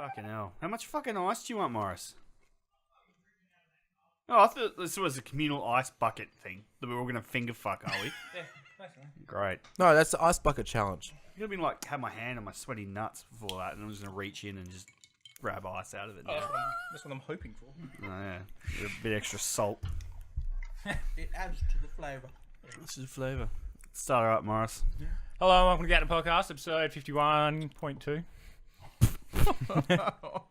Fucking hell. How much fucking ice do you want, Maurice? Oh, I thought this was a communal ice bucket thing that we were all going to finger fuck, are we? Yeah, basically. Great. No, that's the ice bucket challenge. You're going to be like, have my hand on my sweaty nuts before that, and I'm just going to reach in and just grab ice out of it. Oh, that's what I'm hoping for. Oh, yeah. A bit extra salt. It adds to the flavour. This is the flavour. Start her up, Maurice. Hello, welcome to Gatna Podcast, episode 51.2.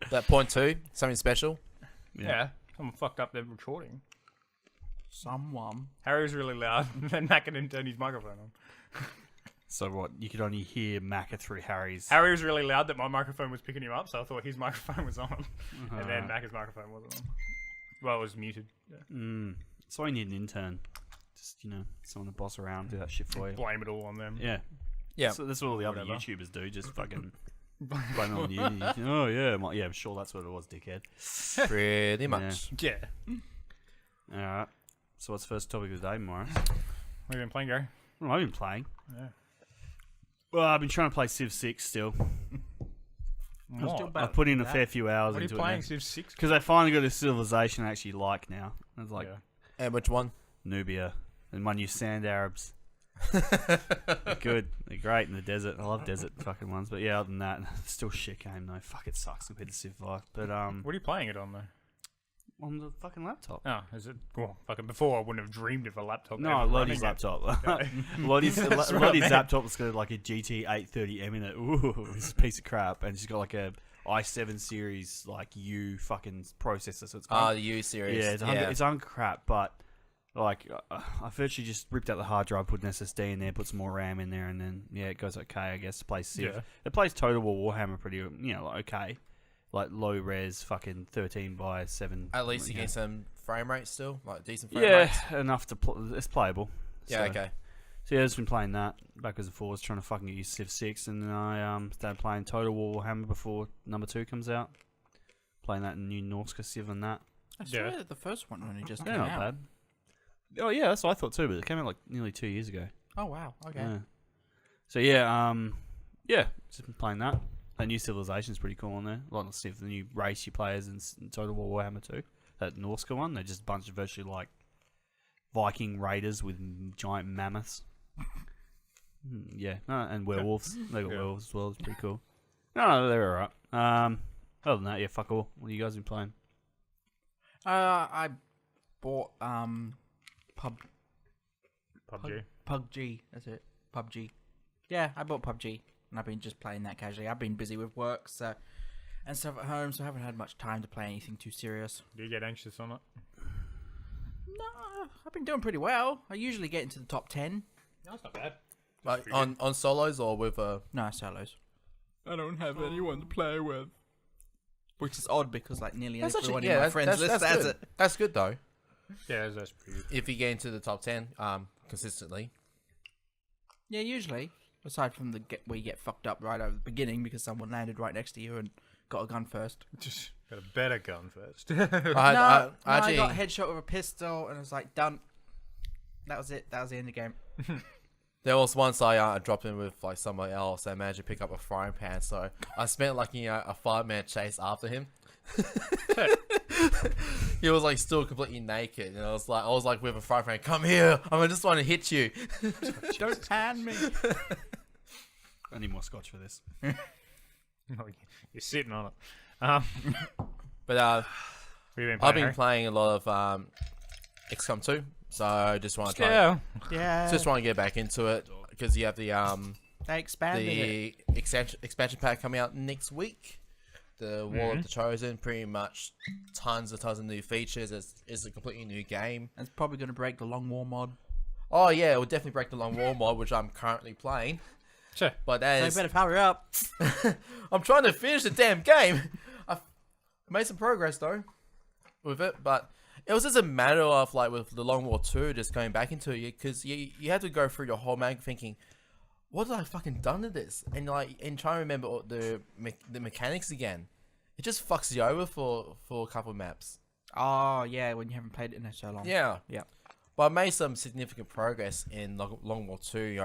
That point 2, something special. Yeah. Someone fucked up their recording. Someone. Harry was really loud, and then Macca didn't turn his microphone on. So what? You could only hear Macca through Harry's... Harry was really loud that my microphone was picking him up, so I thought his microphone was on. And then Macca's microphone wasn't on. Well, it was muted. Yeah. That's why you need an intern. Just, someone to boss around, do that shit for you. Blame it all on them. Yeah. Yeah. So that's what all the other Whatever. YouTubers do, just fucking... blame it on you. Oh, yeah. Yeah, I'm sure that's what it was, dickhead. Pretty much. Yeah. Alright. So what's the first topic of the day, Maurice? What have you been playing, Gary? Well, I've been playing. Yeah. Well, I've been trying to play Civ 6 still. What? I've put in a fair few hours What are you into playing, it Civ 6? because I finally got a civilization I actually like now. It's like And which one? Nubia and my new sand Arabs. They're good. They're great in the desert. I love desert fucking ones. But yeah, other than that, it's still shit game though. Fuck, it sucks compared to Civ 5. But What are you playing it on, though? on the fucking laptop. Oh, is it? Well, fucking before I wouldn't have dreamed of a laptop. No, ever Lottie's running it. laptop. Lottie's laptop's got like a GT 830M in it. Ooh, it's a piece of crap. And she's got like a i7 series like U fucking processor. So it's The U series. yeah, it's on crap, but like I virtually just ripped out the hard drive, put an SSD in there, put some more RAM in there, and then it goes okay, I guess, to play Civ. Yeah. It plays Total War Warhammer pretty, like okay, like low res, fucking 13:7. At least you yeah. get some frame rate still, like decent frame Yeah, rates. enough to it's playable. Yeah, So- okay. So yeah, I've just been playing that backwards and forwards, trying to fucking get used to Civ 6, and then I started playing Total War Warhammer before number 2 comes out. Playing that in new Norska Civ and that. I swear that the first one only just Yeah, came not out. bad. Oh yeah, that's what I thought too, but it came out like nearly 2 years ago. Oh wow. Okay. Yeah. So yeah, just been playing that. That new civilization's pretty cool on there. A lot of Civ, the new race you play as in Total War Warhammer 2. That Norska one, they're just a bunch of virtually like Viking raiders with giant mammoths. Yeah, and werewolves. They got werewolves as well. It's pretty cool. No, they're alright. Other than that, yeah, fuck all. What have you guys been playing? I bought PUBG. PUBG. That's it. PUBG. Yeah, I bought PUBG, and I've been just playing that casually. I've been busy with work, and stuff at home, so I haven't had much time to play anything too serious. Do you get anxious on it? No, I've been doing pretty well. I usually get into the top 10. No, it's not bad. Like on solos or with No, solos. I don't have anyone to play with. Which is odd because like nearly everyone in my friends list has good. it. That's good though. Yeah, that's pretty good. If you get into the top 10 consistently. Yeah, usually. Aside from where you get fucked up right over the beginning because someone landed right next to you and got a gun first. Just got a better gun first. I actually, got headshot with a pistol and I was like, done. That was it. That was the end of the game. there was once I dropped in with like someone else and managed to pick up a frying pan, so I spent like a 5-man chase after him. He was like still completely naked, and I was like with a frying pan, come here, I just want to hit you. Don't pan me. I need more scotch for this. You're sitting on it. But What have you been playing, I've been Harry? playing a lot of XCOM 2, so I just want to try. Yeah. Just want to get back into it because you have the They expanded it. expansion pack coming out next week. The Wall of the Chosen, pretty much tons of new features. It's a completely new game. It's probably going to break the Long War mod. Oh yeah, it will definitely break the Long War mod, which I'm currently playing. Sure. But that So is, you better hurry up. I'm trying to finish the damn game. I've made some progress though with it, but it was just a matter of like with the Long War 2 just going back into it because you had to go through your whole mag thinking, what did I fucking done to this? And trying to remember all the mechanics again. It just fucks you over for a couple of maps. Oh, yeah, when you haven't played it in so long. Yeah. Yeah. But I made some significant progress in Long War 2,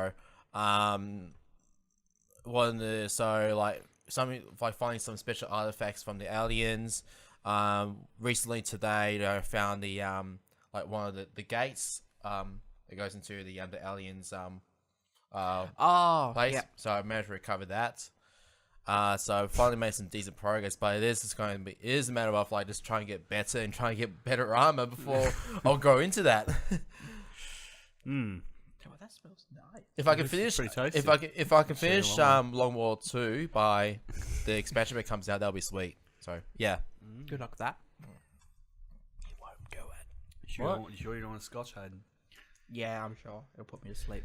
so like finding some special artifacts from the aliens. Recently today, I found the like one of the gates. It goes into the aliens place. Yeah. So I managed to recover that. So I finally made some decent progress, but it is a matter of like just trying to get better and trying to get better armor before I'll go into that. Oh, that smells nice. If I can finish, pretty tasty. if I can Share finish along. Long War 2 by the expansion that comes out, that'll be sweet. So yeah. Good luck with that. It won't go at. You sure you don't want a scotch, Hayden? Yeah, I'm sure it'll put me to sleep.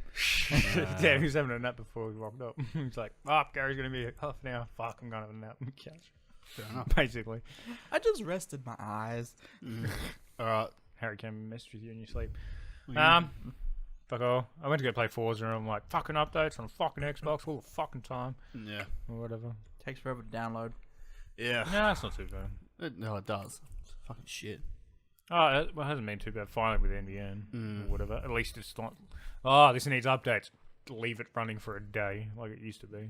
Damn, he was having a nap before we walked up. He's like, Gary's going to be half an hour. Fuck, I'm going to have a nap on the couch. Fair enough. Basically. I just rested my eyes. Alright, Harry came and messed with you in your sleep. Yeah. Fuck all. I went to go play Forza and I'm like, fucking updates on fucking Xbox all the fucking time. Yeah. Or whatever. Takes forever to download. Yeah. No, that's not too bad. No, it does. It's fucking shit. Oh, it hasn't been too bad. Finally with NBN or whatever. At least it's not, this needs updates. Leave it running for a day like it used to be.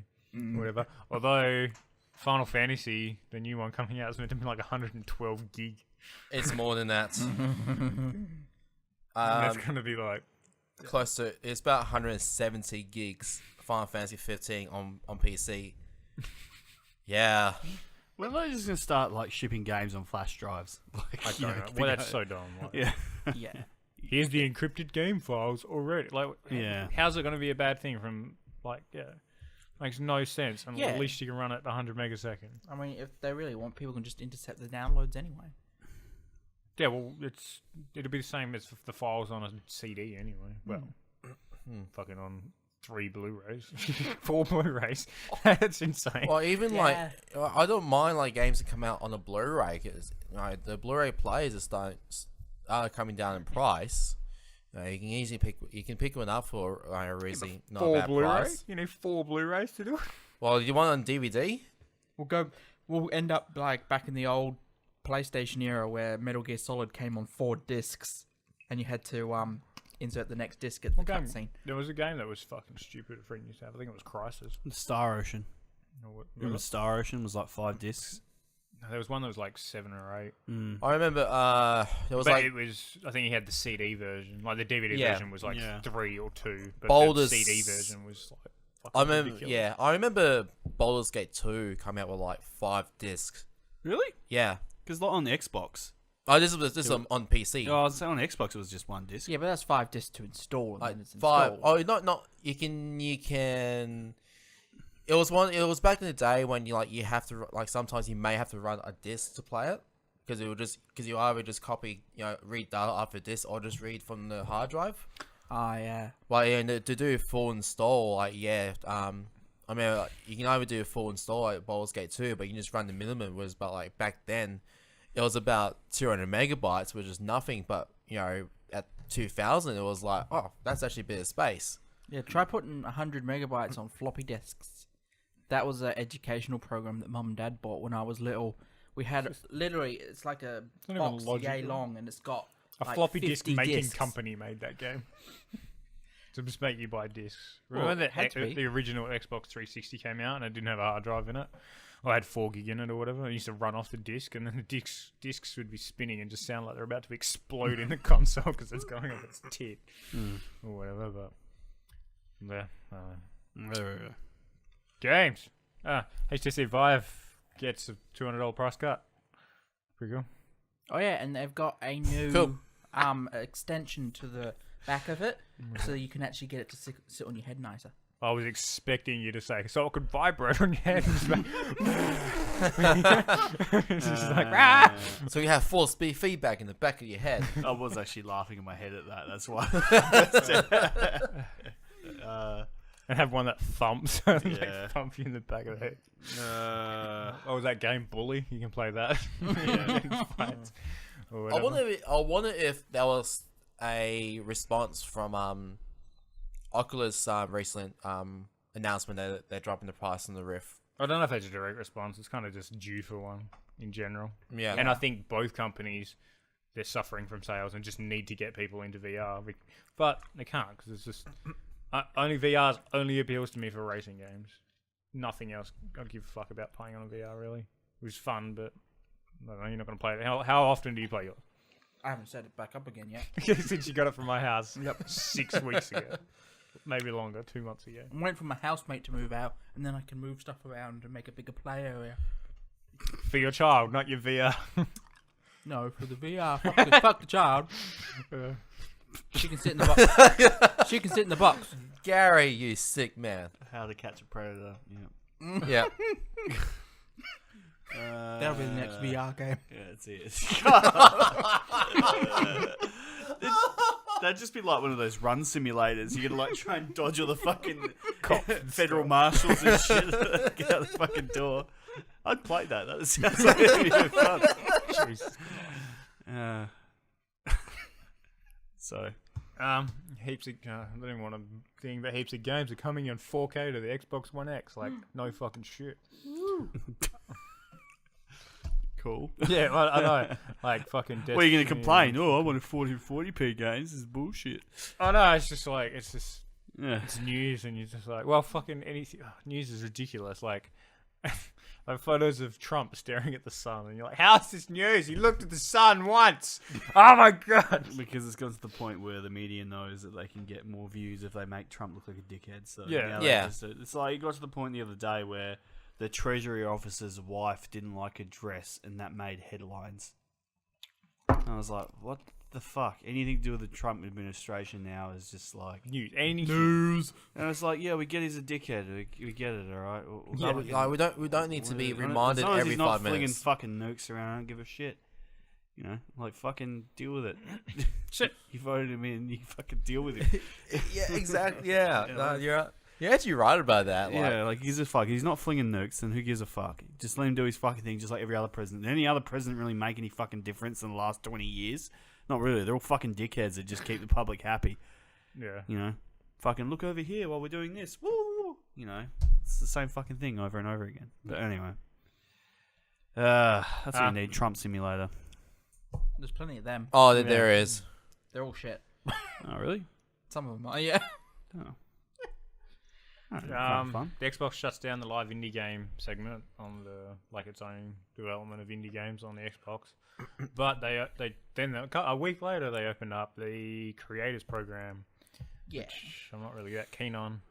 Whatever. Although, Final Fantasy, the new one coming out, is meant to be like 112 gig. It's more than that. That's going to be like... Close to, it's about 170 gigs. Final Fantasy 15 on PC. Yeah. When are they just gonna start like shipping games on flash drives? Like, I don't know. Well, that's so dumb. Like, Yeah. Yeah. here's the encrypted game files already. Like, Yeah. how's it going to be a bad thing from, like, makes no sense. And Yeah. at least you can run it at 100 megaseconds. I mean, if they really want, people can just intercept the downloads anyway. Yeah, well, it'll be the same as the files on a CD anyway. Well, fucking on 3 Blu-rays, 4 Blu-rays. That's insane. Well, even Yeah. like, I don't mind like games that come out on a Blu-ray because the Blu-ray players are coming down in price. You can easily pick one up for a reason, not a 4 bad Blu-rays? price. You need 4 Blu-rays to do it? Well, you want it on DVD? We'll end up like back in the old PlayStation era where Metal Gear Solid came on 4 discs, and you had to insert the next disc at the cutscene. There was a game that was fucking stupid. A friend used to have. I think it was Crisis. Star Ocean. Or what, Remember Star Ocean was like 5 discs. No, there was one that was like 7 or 8. I remember there was But like it was, I think he had the CD version. Like the DVD Yeah. version was like 3 or 2, but Baldur's- the CD version was like I fucking remember ridiculous. I remember Baldur's Gate 2 coming out with like 5 discs. Really? Yeah. Because on the Xbox. Oh, this is on PC. Oh, I was saying on Xbox it was just 1 disc. Yeah, but that's 5 discs to install. And Like then it's 5. installed. Oh, not you can. It was back in the day when you have to sometimes you may have to run a disc to play it because you either just copy read data off a disc or just read from the hard drive. Yeah. Well, yeah, and to do a full install, I mean, you can either do a full install like Baldur's Gate 2, but you can just run the minimum. Was about like back then, it was about 200 megabytes, which is nothing. But at 2000, it was like, oh, that's actually a bit of space. Yeah, try putting 100 megabytes on floppy disks. That was an educational program that Mum and Dad bought when I was little. We had literally, it's like a not box even yay logical. long, and it's got A like floppy disk 50 making discs. company made that game. To just make you buy discs. Well, Remember it had to be. the original Xbox 360 came out and it didn't have a hard drive in it? Or had 4 gig in it or whatever. It used to run off the disc and then the discs would be spinning and just sound like they're about to explode in the console because it's going off its tit. Or whatever, but... Yeah. Games! HTC Vive gets a $200 price cut. Pretty cool. Oh yeah, and they've got a new Cool. extension to the back of it, so you can actually get it to sit on your head nicer. I was expecting you to say, so it could vibrate on your head. It's just like, rah! So you have force speed feedback in the back of your head. I was actually laughing in my head at that. That's why. And have one that thumps. Like, Yeah. thump you in the back of the head. What was that game, Bully? You can play that. Yeah. Fights or I whatever. wonder if there was a response from Oculus recent announcement that they're dropping the price on the Rift. I don't know if that's a direct response. It's kind of just due for one in general. Yeah. And I think both companies, they're suffering from sales and just need to get people into VR. But they can't because it's just... only VR only appeals to me for racing games. nothing else I'd give a fuck about playing on a VR, really. It was fun, but I don't know, you're not going to play it. How often do you play yours? I haven't set it back up again yet. Since you got it from my house 6 weeks ago. Maybe longer, 2 months ago. I'm waiting for my housemate to move out, and then I can move stuff around and make a bigger play area. For your child, not your VR. No, for the VR. Fuck the child. She can sit in the box. She can sit in the box. Gary, you sick man. How to Catch a Predator. Yeah. That'll be the next VR game. Yeah, that's it. That'd just be like one of those run simulators. You're gonna like try and dodge all the fucking federal marshals and shit. Get out the fucking door. I'd play that. That sounds like it'd be fun. Jesus. So, heaps of I don't even want to think, but heaps of games are coming in 4K to the Xbox One X. Like, no fucking shit. cool. Yeah, I know. Like, fucking Destiny. What are you gonna complain? Oh, I wanted 40p games. This is bullshit. Oh no, it's just Yeah. it's news, and you're just like, well, fucking anything. News is ridiculous. Like photos of Trump staring at the sun, and you're like, how's this news? He looked at the sun once. Oh my god. Because it's got to the point where the media knows that they can get more views if they make Trump look like a dickhead. So Yeah. now Yeah. it's like it got to the point the other day where the Treasury officer's wife didn't like a dress, and that made headlines. And I was like, what the fuck? Anything to do with the Trump administration now is just like News. Any News. And I was like, yeah, we get he's a dickhead. We get it, all right. We don't need to be as reminded long as every he's not 5 flinging minutes. fucking nukes around, I don't give a shit. You know, like fucking deal with it. Shit. You voted him in, you fucking deal with him. Yeah, exactly. Yeah, Yeah, no, like- you're actually right about that. Like, Yeah, like he's a fuck. He's not flinging nukes, then who gives a fuck? Just let him do his fucking thing, just like every other president. Did any other president really make any fucking difference in the last 20 years? Not really. They're all fucking dickheads that just keep the public happy. Yeah. You know, fucking look over here while we're doing this. Woo! You know, it's the same fucking thing over and over again. But anyway, that's what you need. Trump simulator. There's plenty of them. Oh, Yeah. there is. They're all shit. Oh, really? Some of them are, yeah. Oh. Fun. The Xbox shuts down the live indie game segment on its own development of indie games on the Xbox, but a week later they opened up the creators program, Yeah. which I'm not really that keen on.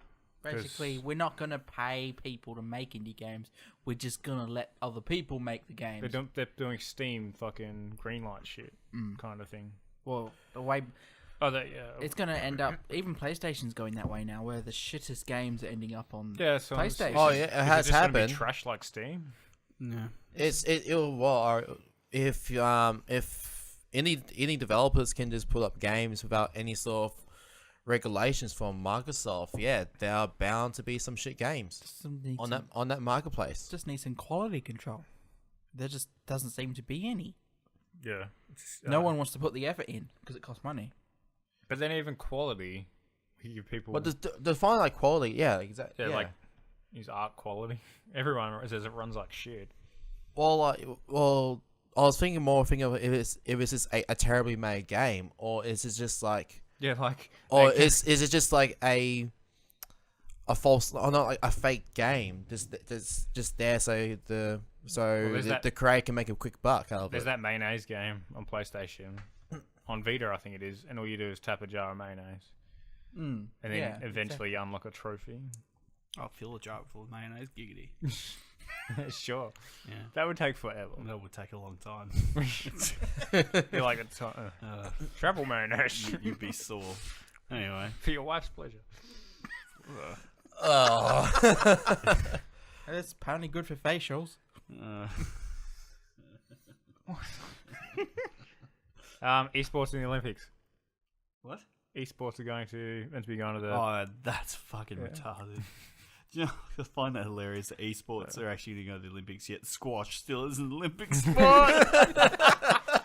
Basically, we're not going to pay people to make indie games. We're just going to let other people make the games. They're doing Steam fucking greenlight shit kind of thing. Well, the way Oh, it's going to end up, even PlayStation's going that way now, where the shittest games are ending up on yeah, so PlayStation. Oh yeah, it has happened. Trash like Steam. Yeah. If any developers can just put up games without any sort of regulations from Microsoft, yeah, there are bound to be some shit games on that marketplace. Just need some quality control. There just doesn't seem to be any. Yeah. No one wants to put the effort in because it costs money. But then even quality, you give people. But define like quality, yeah, exactly. Yeah, Yeah, like is art quality. Everyone says it runs like shit. well, I was thinking of if it's just a terribly made game, or is it just like, Yeah, like. or is it just like a false, or not like a fake game, just there so the creator can make a quick buck out of There's it. that mayonnaise game on PlayStation. On Vita, I think it is, and all you do is tap a jar of mayonnaise, and then eventually you unlock a trophy. I'll fill a jar full of mayonnaise, giggity. Sure, Yeah. that would take forever. That would take a long time. You're like travel mayonnaise You'd be sore. Anyway. for your wife's pleasure. Oh, It's apparently good for facials. Esports in the Olympics. What? Esports are meant to be going to the. Oh, that's fucking retarded. Do you know, I find that hilarious that esports are actually going to go to the Olympics, yet squash still is an Olympic sport. That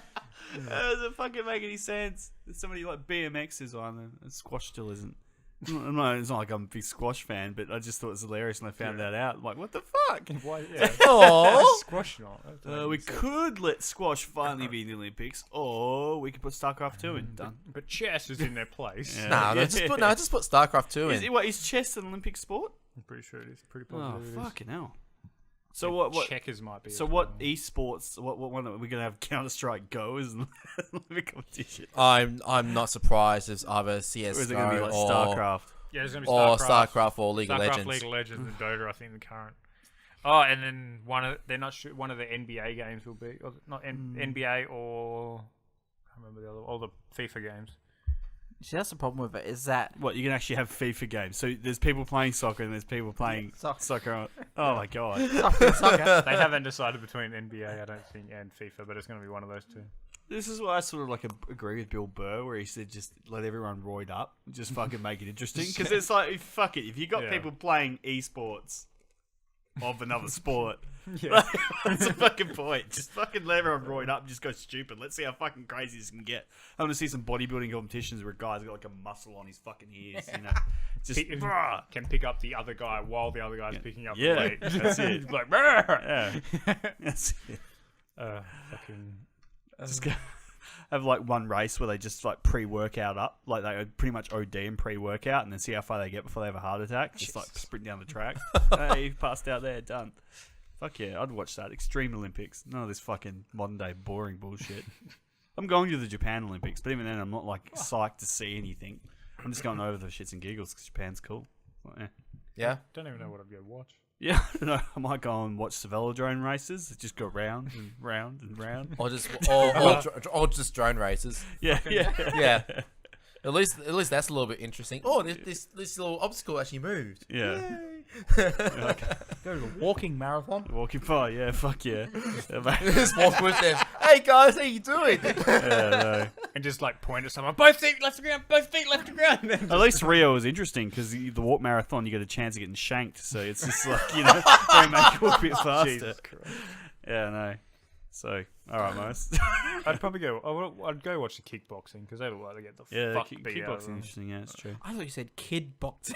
doesn't fucking make any sense. There's somebody like BMX is on, and squash still isn't. It's not like I'm a big squash fan, but I just thought it was hilarious when I found that out. I'm like, what the fuck? Why? Yeah. Oh, Squash not. That doesn't We make sense. could let squash finally be in the Olympics, or we could put StarCraft 2 in. Done. But chess is in their place. Yeah. no, just put StarCraft 2 in. Is chess an Olympic sport? I'm pretty sure it is. Pretty Oh, popular. it is. fucking hell. So what? Checkers might be. So as what well. esports? What one are we gonna have? Counter Strike Go as an Olympic competition, I'm not surprised if either or is it CS:GO gonna be like or StarCraft? Yeah, there's gonna be or StarCraft. StarCraft or League of StarCraft, Legends. League of Legends, and Dota. I think the current. Oh, and then they're not sure. One of the NBA games will be, or not NBA or I can't remember the other. All the FIFA games. See, that's the problem with it. Is that What, you can actually have FIFA games? So there's people playing soccer and there's people playing soccer. Oh my god! soccer? They haven't decided between NBA, I don't think, and FIFA, but it's going to be one of those two. This is why I sort of like agree with Bill Burr, where he said just let everyone roid up, just fucking make it interesting. Because it's like, fuck it, if you got Yeah. people playing esports of another sport, Yeah. what's the fucking point? Just fucking let everyone roid up and just go stupid. Let's see how fucking crazy this can get. I want to see some bodybuilding competitions where a guy's got like a muscle on his fucking ears, you know. Just Can pick up the other guy while the other guy's picking up the yeah, weight. that's it. He's like, "Brr." Yeah, that's it. Fucking. Just go, have like one race where they just like pre-workout up, like they pretty much OD and pre-workout, and then see how far they get before they have a heart attack. Just like sprint down the track. Hey, you passed out there, done. Fuck yeah, I'd watch that. Extreme Olympics. None of this fucking modern day boring bullshit. I'm going to the Japan Olympics, but even then I'm not like psyched to see anything. I'm just going over the shits and giggles because Japan's cool. Like, yeah. Yeah. Don't even know what I'd go watch. Yeah, I don't know. I might go and watch the velodrome races. That just go round and round and round. Or just or just drone races. Yeah, yeah, Yeah. At least that's a little bit interesting. Oh, this little obstacle actually moved. yeah. Go to a walking marathon. Walking by, yeah, fuck yeah. Just walk with them. Hey guys, how you doing? Yeah, And just like point at someone, both feet left to ground, both feet left to ground. no. At least Rio was interesting because the walk marathon, you get a chance of getting shanked. So it's just like, you know, they make it walk a bit faster. Jesus Christ. Yeah, no. So, all right, Maurice. I'd probably go. I'd go watch the kickboxing because they look like they get the Yeah, fuck beat out of kickboxing them. interesting. Yeah, it's true. I thought you said kid boxing.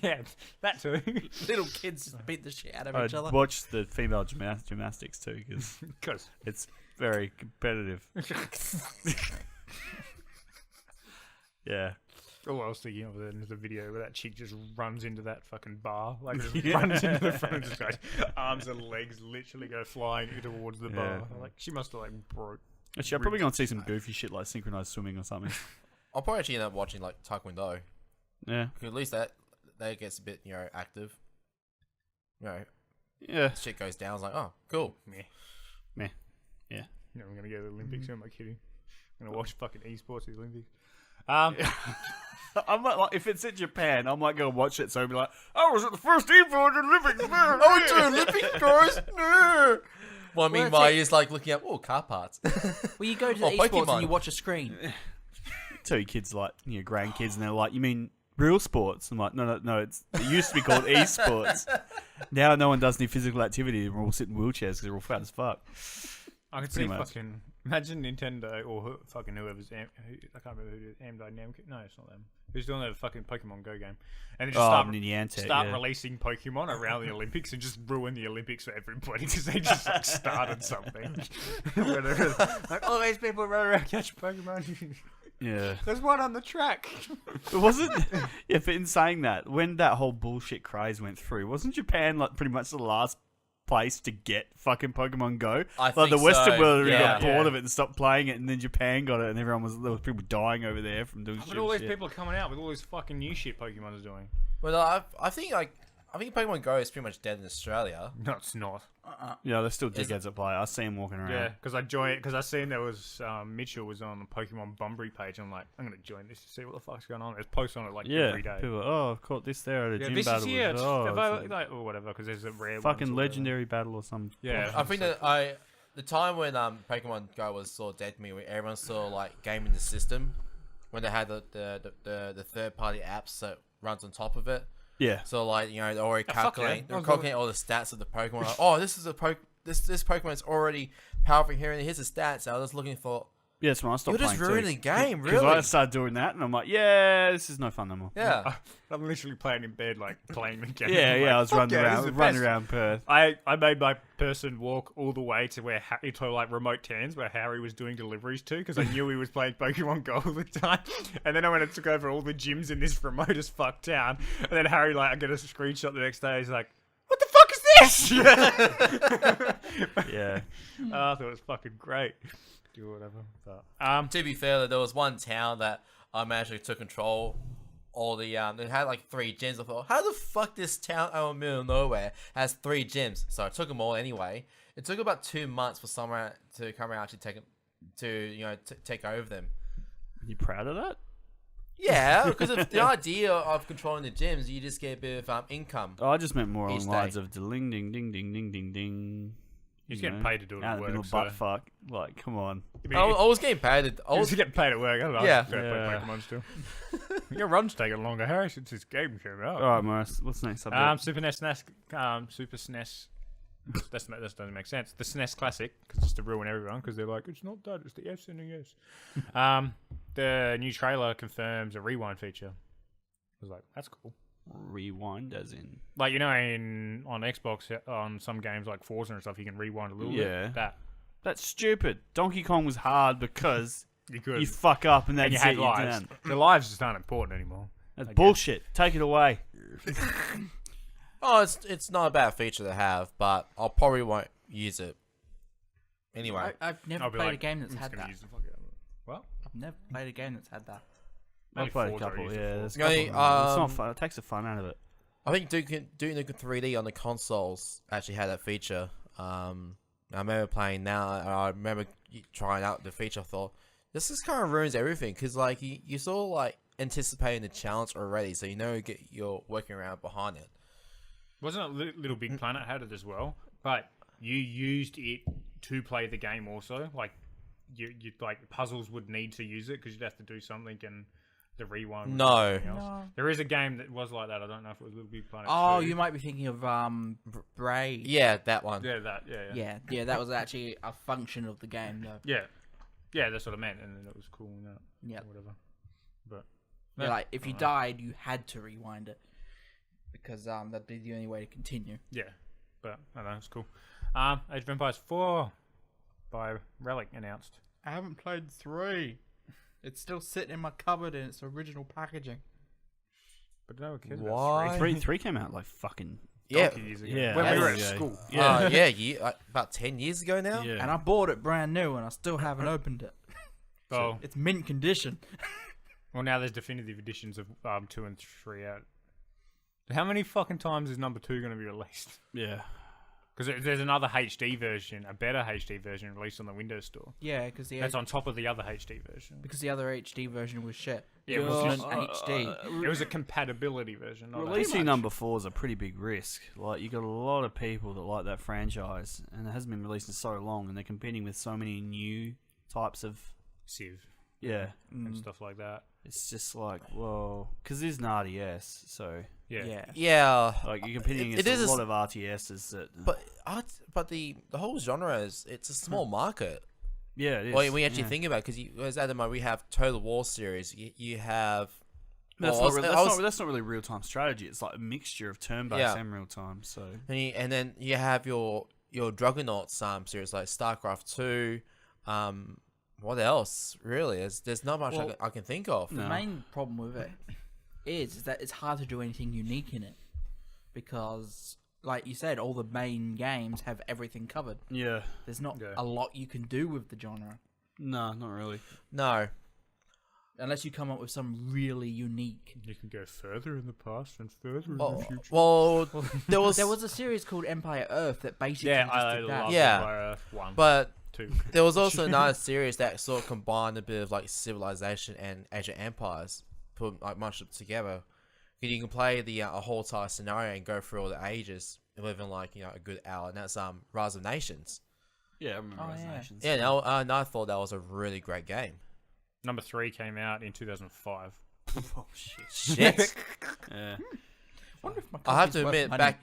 Yeah, that too. Little kids just beat the shit out of I'd each other. watch the female gymnastics too because Because it's very competitive. Yeah. all I was thinking of then is the video where that chick just runs into that fucking bar, like just runs into the front and just goes, arms and legs literally go flying towards the bar. Like she must have like broke. Actually, I'm probably going to see some goofy shit like synchronized swimming or something. I'll probably actually end up watching like Taekwondo. Yeah. Because at least that gets a bit, active. Yeah. Shit goes down. I was like, oh, cool. Meh. You know, I'm gonna go to the Olympics. Who am I kidding? I'm gonna watch fucking esports at the Olympics. I might, like, if it's in Japan, I might go and watch it. So I'll be like, I was at the first esports Olympics. Oh, it's an Olympic guys. Well, meanwhile, you're just like looking up, car parts. Well, you go to the Oh, esports Pokemon. and you watch a screen. Tell your kids like, grandkids, and they're like, you mean real sports? I'm like, no, it used to be called esports. Now no one does any physical activity. We're all sitting in wheelchairs because they're all fat as fuck. I could Pretty see much. fucking imagine Nintendo or fucking whoever's I can't remember who did Bandai Namco. No, it's not them. Who's doing that fucking Pokemon Go game? And they just start releasing Pokemon around the Olympics and just ruin the Olympics for everybody because they just like started something. Whatever. Like all these people run around catch Pokemon. Yeah. There's one on the track. It wasn't. Yeah, but in saying that, when that whole bullshit craze went through, wasn't Japan like pretty much the last place to get fucking Pokemon Go? I Like think the Western so. world already Yeah. got bored of it and stopped playing it, and then Japan got it, and there was people dying over there from doing But shit. all these people are coming out with all this fucking new shit Pokemon is doing. Well, I think Pokemon Go is pretty much dead in Australia. No, it's not. Yeah, there's still dickheads that play. I see them walking around. Yeah, because I joined because I seen there was Mitchell was on the Pokemon Bunbury page. I'm like, I'm gonna join this to see what the fuck's going on. There's posts on it like Yeah, every day. people are, oh, I've caught this there at a Yeah, gym this battle. is here. with- oh, it's Like, or whatever, because there's a rare fucking ones or whatever. legendary battle or some. Yeah, I think that the time when Pokemon Go was sort of dead to me, where everyone saw like gaming the system, when they had the third party apps that runs on top of it. Yeah. So like they're already fuck yeah. calculating, they're calculating all the stats of the Pokemon. Like, oh, this is this Pokemon's already powerful here, and here's the stats. I was looking for Yeah, that's when I stopped You're just playing ruining the game, Because I really. started doing that, and I'm like, yeah, this is no fun no more. Yeah. I'm literally playing in bed, like playing the game. Yeah, I'm yeah, I like, was "Fuck running yeah, this is the around best." Perth. I made my person walk all the way to where to like remote towns where Harry was doing deliveries to because I knew he was playing Pokemon Go all the time. And then I went and took over all the gyms in this remote as fuck town. And then Harry, like, I get a screenshot the next day. He's like, "What the fuck is this?" Yeah. I thought it was fucking great. Do whatever. But, To be fair, there was one town that I managed to control all the they had like 3 gyms. I thought, how the fuck this town out in the middle of nowhere has 3 gyms? So I took them all anyway. It took about 2 months for someone to come around to take over them. You proud of that? Yeah, because of the idea of controlling the gyms, you just get a bit of income. Oh, I just meant more Each on lines day. of ding, ding, ding, ding, ding, ding, ding. he's You getting know, paid to do it out at of the work. middle So. butt fuck. Like, come on. I mean, I was getting paid. I was he's getting paid at work. I don't know. Yeah. I play Yeah. Pokemon still. Your run's taking longer, Harry, since this game came out. All right, Maurice, what's the next subject? Super SNES, Super SNES. That doesn't make sense. The SNES Classic, because it's to ruin everyone, because they're like, it's not that, it's the S and the S. The new trailer confirms a rewind feature. I was like, that's cool. Rewind, as in. Like, you know, on Xbox, on some games like Forza and stuff, you can rewind a little Yeah. bit. That That's stupid. Donkey Kong was hard because you could. you fuck up and then and you you had you lives. down. The lives just aren't important anymore. That's I guess. bullshit. Take it away. Oh, it's not a bad feature to have, but I probably won't use it. Anyway, I've never I'll be played like, a game that's I'm just had gonna that. use the fuck out of it. Well, I've never played a game that's had that. I've maybe played a Forza I couple. used it Yeah, for. there's a Yeah, couple. It's not fun. It takes the fun out of it. I think doing the 3D on the consoles actually had that feature. I remember playing now, and I remember trying out the feature. I thought this just kind of ruins everything because like you sort of like anticipating the challenge already, so you know you're working around behind it. wasn't it Little Big Planet had it as well? But you used it to play the game also. Like you like puzzles would need to use it because you'd have to do something and the rewind. would do No. something else. There is a game that was like that. I don't know if it was Little Big Planet. Oh, 2. you might be thinking of Braid. Yeah, that one. Yeah, that. Yeah. Yeah, that was actually a function of the game, though. Yeah, that's what I meant, and then it was cool and that. Yeah. Or whatever. But Yeah, like if you died, you had to rewind it because that'd be the only way to continue. yeah, but I don't know, it's cool. Age of Empires 4 by Relic announced. I haven't played 3. It's still sitting in my cupboard in its original packaging. But no one cares Why? about Three came out like fucking. Yeah. donkey years ago. Yeah, when we were at yeah. school. Yeah, about 10 years ago now. Yeah. And I bought it brand new, and I still haven't opened it. Oh, It's mint condition. well, now there's definitive editions of 2 and 3 out. How many fucking times is number 2 going to be released? Yeah. Because there's another HD version, a better HD version released on the Windows Store. Yeah, because That's on top of the other HD version. the other HD version was shit. Yeah, It it was wasn't just- HD. It was a compatibility version. Not Releasing number 4 is a pretty big risk. Like, you got a lot of people that like that franchise, and it hasn't been released in so long, and they're competing with so many new types of. Civ Yeah. and stuff like that. It's just like, whoa. Because it is an RTS, so. Yeah. Yeah. Yeah. Like, you're competing It against is a a lot of RTSs that. But the whole genre it's a small market. Yeah, it is. When we actually yeah. think about it, because as Adam, we have Total War series. You have. That's, well, not, I was- that's not really real time strategy. It's like a mixture of turn based Yeah. and real time. So. And then you have your Dragonauts series like StarCraft 2. What else? Really, there's not much Well, I can think of. The No. main problem with it is that it's hard to do anything unique in it because, like you said, all the main games have everything covered. Yeah. There's not Yeah. a lot you can do with the genre No, not really. No. unless you come up with some really unique. You can go further in the past and further in Well, the future. well, there was, There was a series called Empire Earth that basically Yeah, just I did that. love Yeah. Empire Earth 1, but 2. there was also another series that sort of combined a bit of like Civilization and Age of Empires, put like much together. You can play the a whole entire scenario and go through all the ages within like a good hour, and that's Rise of Nations. Yeah, I remember Oh, Rise of yeah. Nations. Yeah, no, and I thought that was a really great game. Number 3 came out in 2005. Oh, shit. Shit. Yeah. Wonder if my I have copy's to worth admit, money.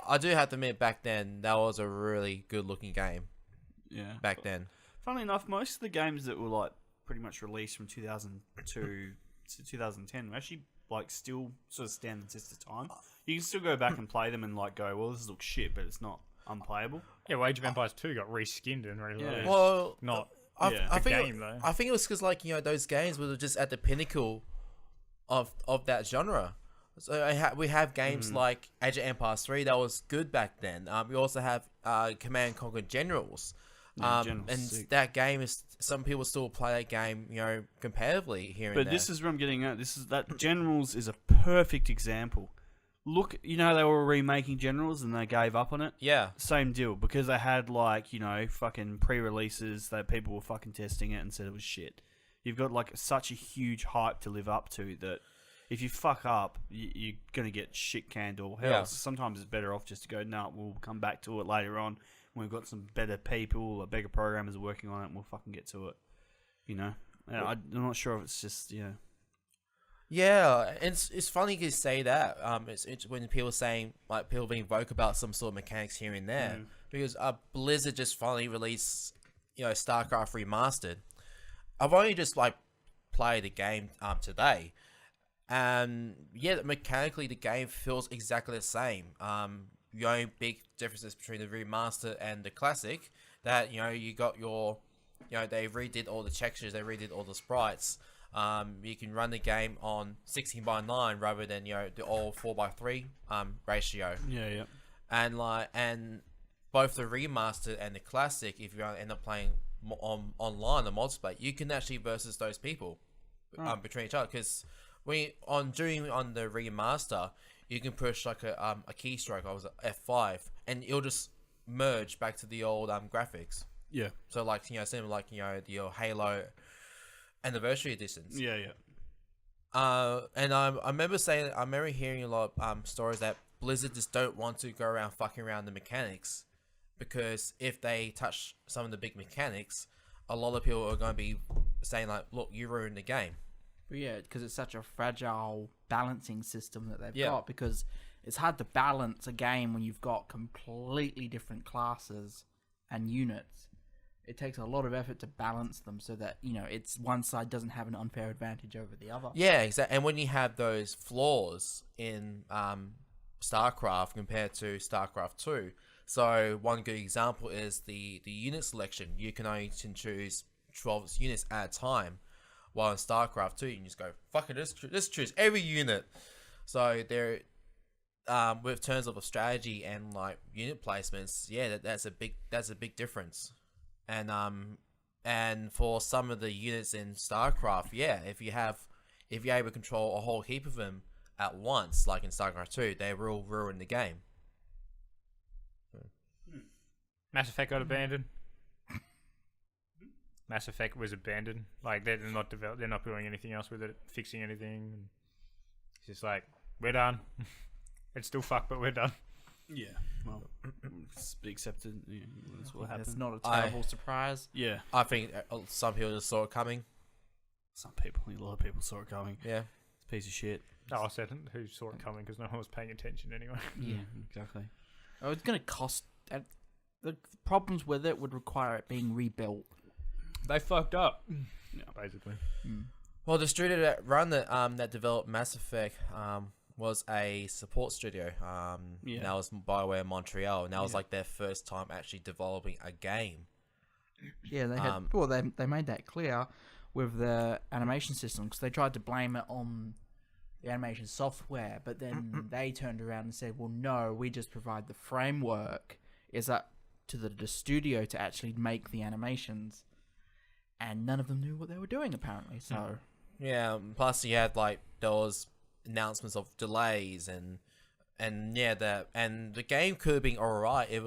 I do have to admit, back then that was a really good looking game. Yeah. Back then, Funnily enough, most of the games that were like pretty much released from 2002 to 2010 were actually like still sort of stand the test of time. You can still go back and play them and like go, well, this looks shit, but it's not unplayable. Yeah, well, Age of Empires 2 got reskinned and released. Yeah. Well, Not I Yeah. think game, though. I think it was because like those games were just at the pinnacle of that genre. So we have games like Age of Empires 3 that was good back then. We also have Command and Conquer Generals. Yeah, General's And sick. that game is some people still play that game, competitively here and But there. this is what I'm getting at. That Generals is a perfect example. Look, how they were remaking Generals and they gave up on it? Yeah. Same deal, because they had like, fucking pre-releases that people were fucking testing it and said it was shit. You've got like such a huge hype to live up to that if you fuck up, you're going to get shit canned or hell. Yeah. So sometimes it's better off just to go, no, we'll come back to it later on. We've got some better people or bigger programmers working on it and we'll fucking get to it. And I'm not sure if it's just, Yeah, it's funny you say that. It's when people are saying like people being vocal about some sort of mechanics here and there because Blizzard just finally released StarCraft Remastered. I've only just like played the game today, and mechanically the game feels exactly the same. The only big differences between the remaster and the classic that you got your they redid all the textures, they redid all the sprites. You can run the game on 16:9 rather than the old 4:3 ratio. Yeah. And both the remastered and the classic, if you end up playing online the multiplayer, you can actually versus those people between each other. Because on the remaster, you can push like a keystroke. I was at F5, and it'll just merge back to the old graphics. Yeah. So like similar like the Halo Anniversary editions. Yeah. And I remember hearing a lot of stories that Blizzard just don't want to go around fucking around the mechanics, because if they touch some of the big mechanics, a lot of people are going to be saying like, look, you ruined the game. But yeah, because it's such a fragile balancing system that they've Yeah. got, because it's hard to balance a game when you've got completely different classes and units. It takes a lot of effort to balance them so that, it's one side doesn't have an unfair advantage over the other. Yeah, exactly. And when you have those flaws in StarCraft compared to StarCraft 2, so one good example is the unit selection. You can only choose 12 units at a time, while in StarCraft 2 you can just go, fuck it, let's choose every unit. So there, with terms of a strategy and like unit placements, that's a big difference. And for some of the units in StarCraft, if you're able to control a whole heap of them at once, like in StarCraft 2, they will ruin the game. Mass Effect got abandoned. Mass Effect was abandoned. Like they're not doing anything else with it, fixing anything. It's just like, we're done. It's still fucked, but we're done. Yeah. Well, it's be accepted. Yeah, that's what It's happened. not a terrible surprise. Yeah. I think some people just saw it coming. A lot of people saw it coming. Yeah. It's a piece of shit. Oh, I said who saw it coming because no one was paying attention anyway. Yeah. Exactly. Oh, it's going to cost... the problems with it would require it being rebuilt. They fucked up. Yeah, basically. Well, the studio that developed Mass Effect was a support studio. Yeah. That was BioWare Montreal, and that was like their first time actually developing a game. Yeah, they had. They made that clear with the animation system, because they tried to blame it on the animation software, but then they turned around and said, "Well, no, we just provide the framework. It's up to the studio to actually make the animations." And none of them knew what they were doing, apparently. So Yeah. Plus, you had like there was announcements of delays and the game could have been alright if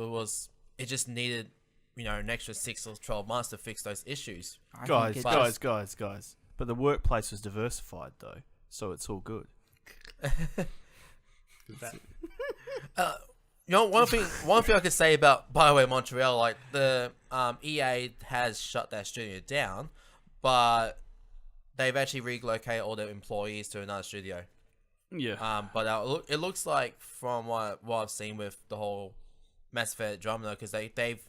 it just needed an extra 6 or 12 months to fix those issues. I Guys. think it's- But the workplace was diversified though, so it's all good. One thing I could say about BioWare Montreal, like the EA has shut that studio down, but they've actually relocated all their employees to another studio. Yeah. But it looks like from what I've seen with the whole Mass Effect drama, because they've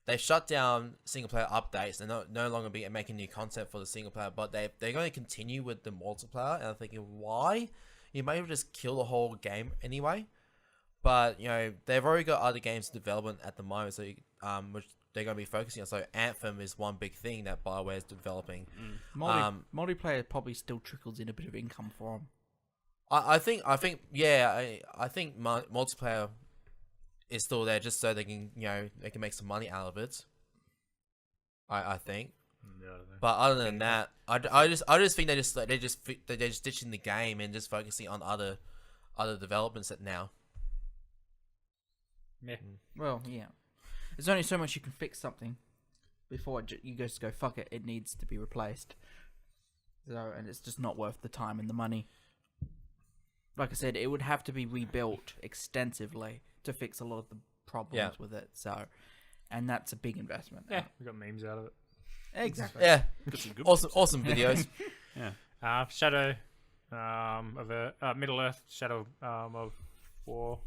they shut down single player updates. They're no longer making new content for the single player, but they're going to continue with the multiplayer. And I'm thinking, why? You may have just kill the whole game anyway. But they've already got other games in development at the moment, so which they're going to be focusing on. So Anthem is one big thing that BioWare is developing. Multiplayer probably still trickles in a bit of income for them. I think multiplayer is still there just so they can they can make some money out of it. I think. Yeah, I don't know. But other than that, I just think they're just ditching the game and just focusing on other developments now. Yeah. Well, yeah. There's only so much you can fix something before you just go, fuck it, it needs to be replaced. So, and it's just not worth the time and the money. Like I said, it would have to be rebuilt extensively to fix a lot of the problems with it. So, and that's a big investment. Yeah, we got memes out of it. Exactly. Yeah, awesome videos. Yeah. Shadow of Middle Earth, Shadow of War.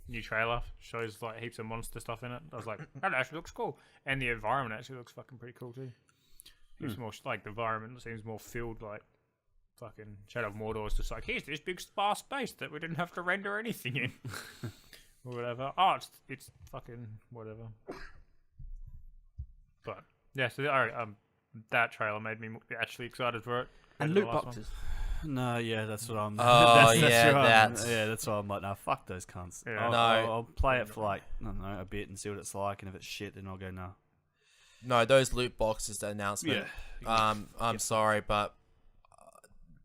New trailer shows like heaps of monster stuff in it. I was like, that actually looks cool, and the environment actually looks fucking pretty cool too. It's more like the environment seems more filled, like fucking Shadow of Mordor is just like, here's this big sparse space that we didn't have to render anything in, or whatever. Oh, it's fucking whatever. But yeah, so that trailer made me actually excited for it. And loot boxes. No, yeah, that's what I'm. Oh, that's why I'm like, no, fuck those cunts. Yeah. I'll play it for like, I don't know, a bit and see what it's like, and if it's shit, then I'll go, no. No, those loot boxes, the announcement. Yeah. I'm sorry, but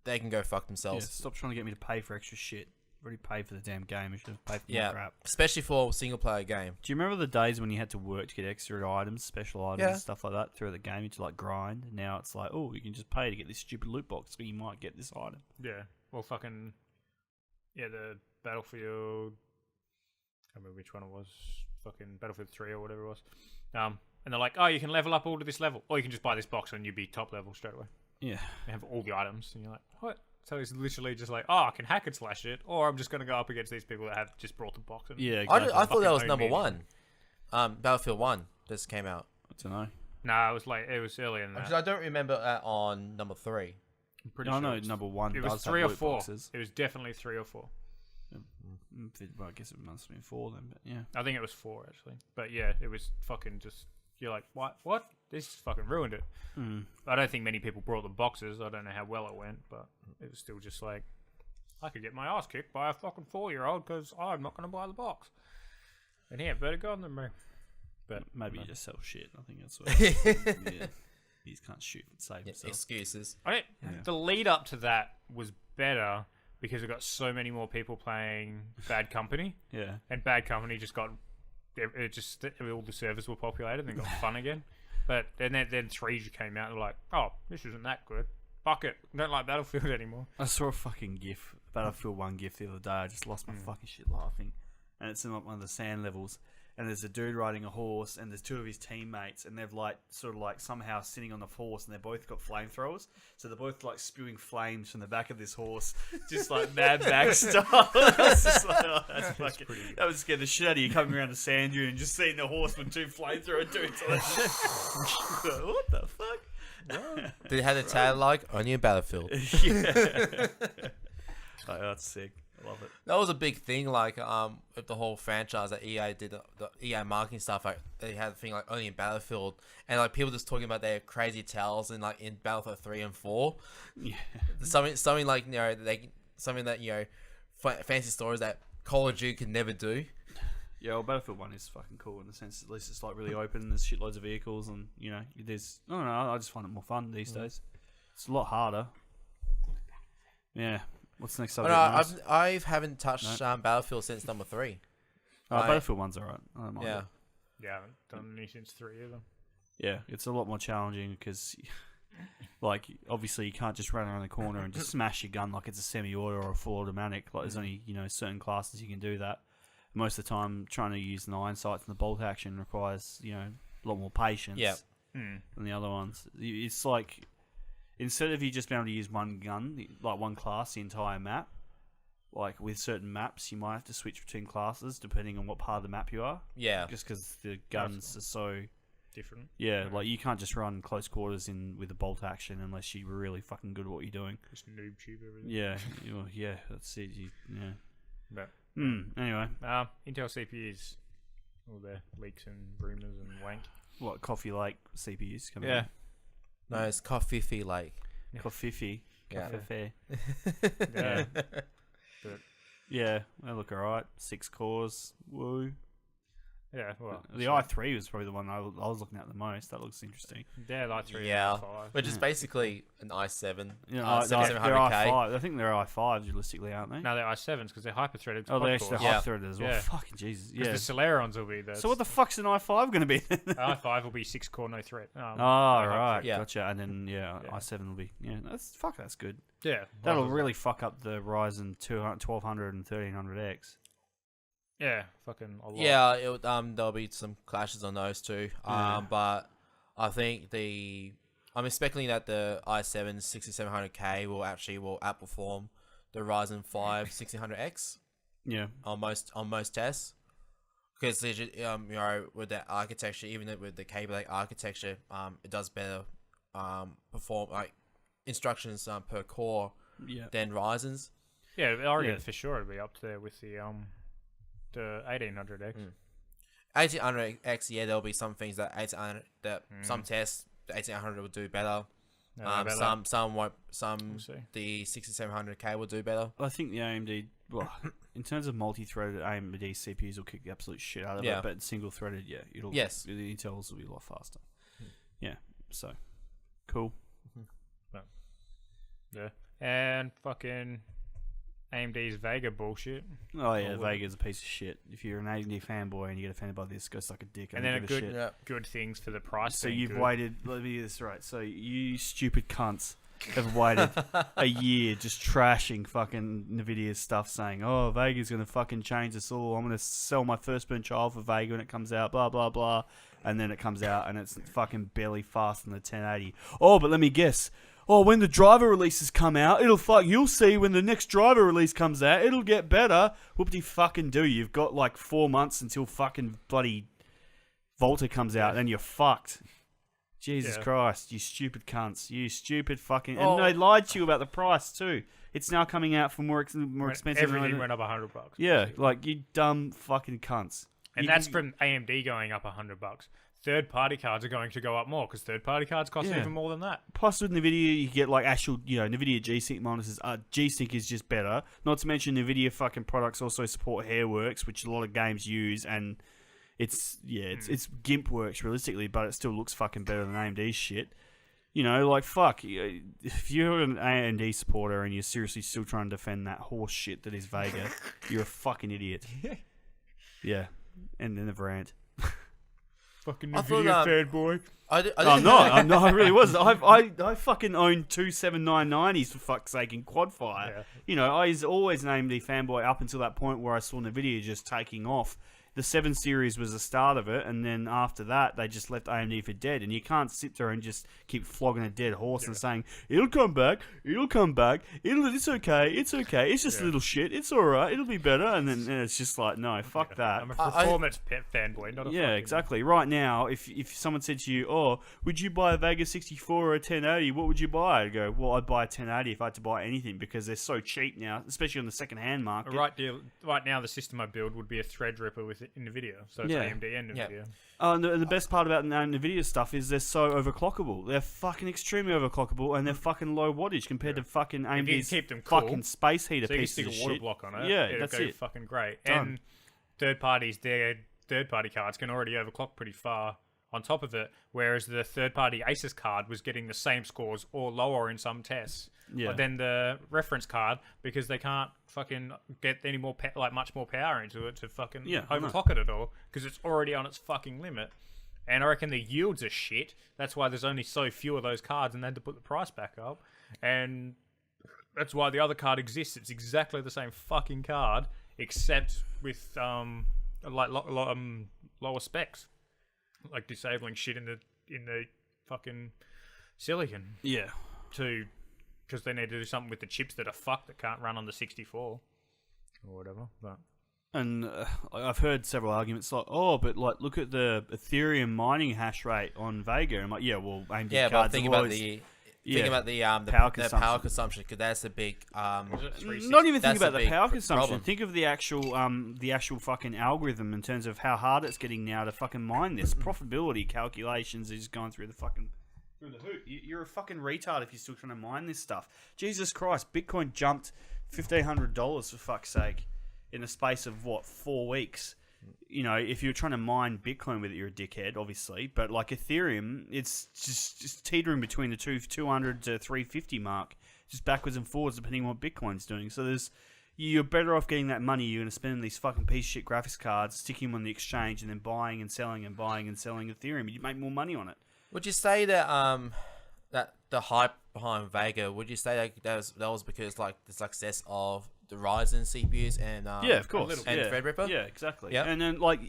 they can go fuck Yeah, themselves. stop trying to get me to pay for extra shit. I've already paid for the damn game. I should have paid for more crap. Especially for a single player game. Do you remember the days when you had to work to get extra items, special items, and stuff like that through the game? You had to like grind. Now it's like, oh, you can just pay to get this stupid loot box, so you might get this item. Yeah, well, fucking the Battlefield. I can't remember which one it was. Fucking Battlefield 3 or whatever it was. And they're like, oh, you can level up all to this level, or you can just buy this box and you'll be top level straight away. Yeah, They have all the items, and you're like, what? So it's literally just like, oh, I can hack and slash it, or I'm just going to go up against these people that have just brought the box. And yeah. I Exactly. thought that was Fucking number own one. Battlefield 1 just came out. I don't know. Nah, it was earlier than that. Because I don't remember that on number 3. I'm pretty I sure know it's- number one. It was does have 3 or loot 4. boxes. It was definitely 3 or 4. Well, I guess it must have been 4 then, but yeah. I think it was 4 actually. But yeah, it was fucking just. You're like, what? What? This fucking ruined it. I don't think many people brought the boxes. I don't know how well it went, but it was still just like, I could get my ass kicked by a fucking 4-year-old because I'm not going to buy the box. And yeah, better go on than me. But Maybe you just sell shit. I think that's what. Yeah. He just can't shoot and save himself. Excuses. The lead up to that was better because it got so many more people playing Bad Company. Yeah. And Bad Company just got all the servers were populated and got fun again. But then 3 came out and were like, oh, this isn't that good. Fuck it. I don't like Battlefield anymore. I saw a fucking GIF, Battlefield 1 GIF the other day. I just lost my fucking shit laughing. And it's in like one of the sand levels. And there's a dude riding a horse, and there's 2 of his teammates, and they've like sort of like somehow sitting on the horse, and they've both got flamethrowers, so they're both like spewing flames from the back of this horse, just like Mad Max style. It's just like, oh, that's fucking, that would scare the shit out of you coming around the sand dune and just seeing the horse with 2 flamethrower dudes. What the fuck? Did it have the tag like only in Battlefield? Yeah. Oh, that's sick. I love it. That was a big thing, like with the whole franchise that EA did, the EA marketing stuff. Like they had a thing like only in Battlefield, and like people just talking about their crazy tales in like in Battlefield 3 and 4. Yeah. Something like something that fancy stories that Call of Duty could never do. Yeah, well, Battlefield 1 is fucking cool in the sense at least it's like really open. There's shitloads of vehicles, and there's I don't know. I just find it more fun these days. It's a lot harder. Yeah. What's the next subject? I haven't touched Battlefield since number 3. Battlefield 1's alright. I don't mind it. Yeah, I haven't done any since 3 either. Yeah, it's a lot more challenging because, like, obviously you can't just run around the corner and just smash your gun like it's a semi-auto or a full automatic. Like, there's only certain classes you can do that. Most of the time, trying to use the iron sights and the bolt action requires a lot more patience than the other ones. It's like, instead of you just being able to use one gun, like one class, the entire map, like with certain maps, you might have to switch between classes depending on what part of the map you are. Yeah. Just because the guns are so different. Yeah, like you can't just run close quarters in with a bolt action unless you're really fucking good at what you're doing. Just noob tube everything. Yeah, yeah, that's it. Yeah. But Anyway, Intel CPUs, all their leaks and rumors and wank. what Coffee Lake CPUs coming? Yeah. No, it's Coffee like. Coffee. Yeah. Coffee. Yeah. Yeah, they look alright. 6 cores. Woo. Yeah. Well, The i3 was probably the one I was looking at the most. That looks interesting. yeah, like 3 Yeah, and 5. which is basically an i7. Yeah, they're 7700K. i5. I think they're i5s realistically, aren't they? No, they're i7s because they're hyper-threaded. Oh, they're quad actually cores. Yeah. hyper-threaded as well. Yeah. Fucking Jesus. 'Cause Yeah. the Celerons will be the. So what the fuck's an i5 going to be then? i5 will be 6-core, no thread. Oh, no right. hyper-thread. Yeah. Gotcha. And then, Yeah. i7 will be... Yeah, that's good. Yeah. That'll really fuck up the Ryzen 1200 and 1300X. Yeah, fucking a lot. Yeah, there'll be some clashes on those too. Yeah. But I think I'm expecting that the i7 6700K will outperform the Ryzen 5 1600X Yeah. on most tests. Because with that architecture, even with the Kaby Lake architecture, it does better perform like instructions per core Yeah. than Ryzen's. Yeah, I reckon Yeah. for sure it'll be up there with the 1800X. 1800X, yeah, there'll be some things that some tests the 1800 will do better. Some won't. We'll see. The 6700K will do better. I think the AMD... Well, in terms of multi-threaded, AMD CPUs will kick the absolute shit out of Yeah. it. But single-threaded, yeah. Yes. The Intels will be a lot faster. Yeah. So, cool. Yeah. And fucking AMD's Vega bullshit. Oh, yeah. Or what- Vega's a piece of shit. If you're an AMD fanboy and you get offended by this, go suck a dick. And don't then a give good shit. Yeah. good things for the price. So being you've good. waited. Let me get this right. So you stupid cunts have waited a year just trashing fucking Nvidia's stuff, saying, "Oh, Vega's gonna fucking change us all. I'm gonna sell my firstborn child for Vega when it comes out." Blah blah blah. And then it comes out and it's fucking barely faster than the 1080. Oh, but let me guess. Oh, when the driver releases come out, you'll see when the next driver release comes out, it'll get better. Whoop-de fucking do. You've got like 4 months until fucking bloody Volta comes out, and you're fucked. Jesus Christ, you stupid cunts. You stupid fucking... And they lied to you about the price too. It's now coming out for more expensive. Everything went up $100. Yeah, like you dumb fucking cunts. And that's from AMD going up $100. Third-party cards are going to go up more because third-party cards cost even more than that. Plus, with NVIDIA, you get like actual, NVIDIA G-Sync monitors. G-Sync is just better. Not to mention, NVIDIA fucking products also support Hairworks, which a lot of games use, and it's GIMP works realistically, but it still looks fucking better than AMD's shit. Fuck. If you're an AMD supporter and you're seriously still trying to defend that horse shit that is Vega, you're a fucking idiot. Yeah. And then the rant. Fucking I thought, NVIDIA fanboy. I'm not. I really was. I fucking own two 7990s for fuck's sake in Quadfire. Yeah. I was always an AMD fanboy up until that point where I saw NVIDIA just taking off. The 7 Series was the start of it, and then after that, they just left AMD for dead. And you can't sit there and just keep flogging a dead horse and saying, it'll come back, it's okay, it's just a little shit, it's alright, it'll be better. And then it's just like, no, fuck that. I'm a performance fanboy, not a Yeah, exactly. Right now, if someone said to you, "Oh, would you buy a Vega 64 or a 1080? What would you buy?" I'd go, "Well, I'd buy a 1080 if I had to buy anything because they're so cheap now, especially on the second-hand market." Right now, the system I build would be a Threadripper with NVIDIA, so it's AMD and NVIDIA. And the best part about NVIDIA stuff is they're so overclockable. They're fucking extremely overclockable, and they're fucking low wattage compared to fucking AMD's If you keep them cool, fucking space heater so you can pieces stick of a water shit. block on it. Yeah, it'll that's go it. fucking great. Done. And their third-party cards can already overclock pretty far on top of it, whereas the third-party Asus card was getting the same scores or lower in some tests. Yeah. Than the reference card because they can't fucking get any more much more power into it to fucking overclock it at all because it's already on its fucking limit. And I reckon the yields are shit. That's why there's only so few of those cards, and they had to put the price back up. And that's why the other card exists. It's exactly the same fucking card, except with lower specs, like disabling shit in the fucking silicon. Yeah. Because they need to do something with the chips that are fucked that can't run on the 64 or whatever. But And I've heard several arguments like, oh, but like, look at the Ethereum mining hash rate on Vega. And I'm like, yeah, well, AMD Yeah, cards but think have about always- think about the power power consumption, because that's the big Not even think that's about the the big power consumption. problem. Think of the actual fucking algorithm in terms of how hard it's getting now to fucking mine this. Profitability calculations is going through the fucking through the hoop. You're a fucking retard if you're still trying to mine this stuff. Jesus Christ, Bitcoin jumped $1,500 for fuck's sake in the space of what 4 weeks. You know, if you're trying to mine Bitcoin with it, you're a dickhead, obviously. But like Ethereum, it's just teetering between the 200 to 350 mark, just backwards and forwards depending on what Bitcoin's doing. So you're better off getting that money you're going to spend on these fucking piece of shit graphics cards, sticking them on the exchange, and then buying and selling Ethereum. You make more money on it. Would you say that that the hype behind Vega? Would you say that was because like the success of the Ryzen CPUs and Yeah, of course. and Threadripper? Yeah, exactly. Yeah. And then like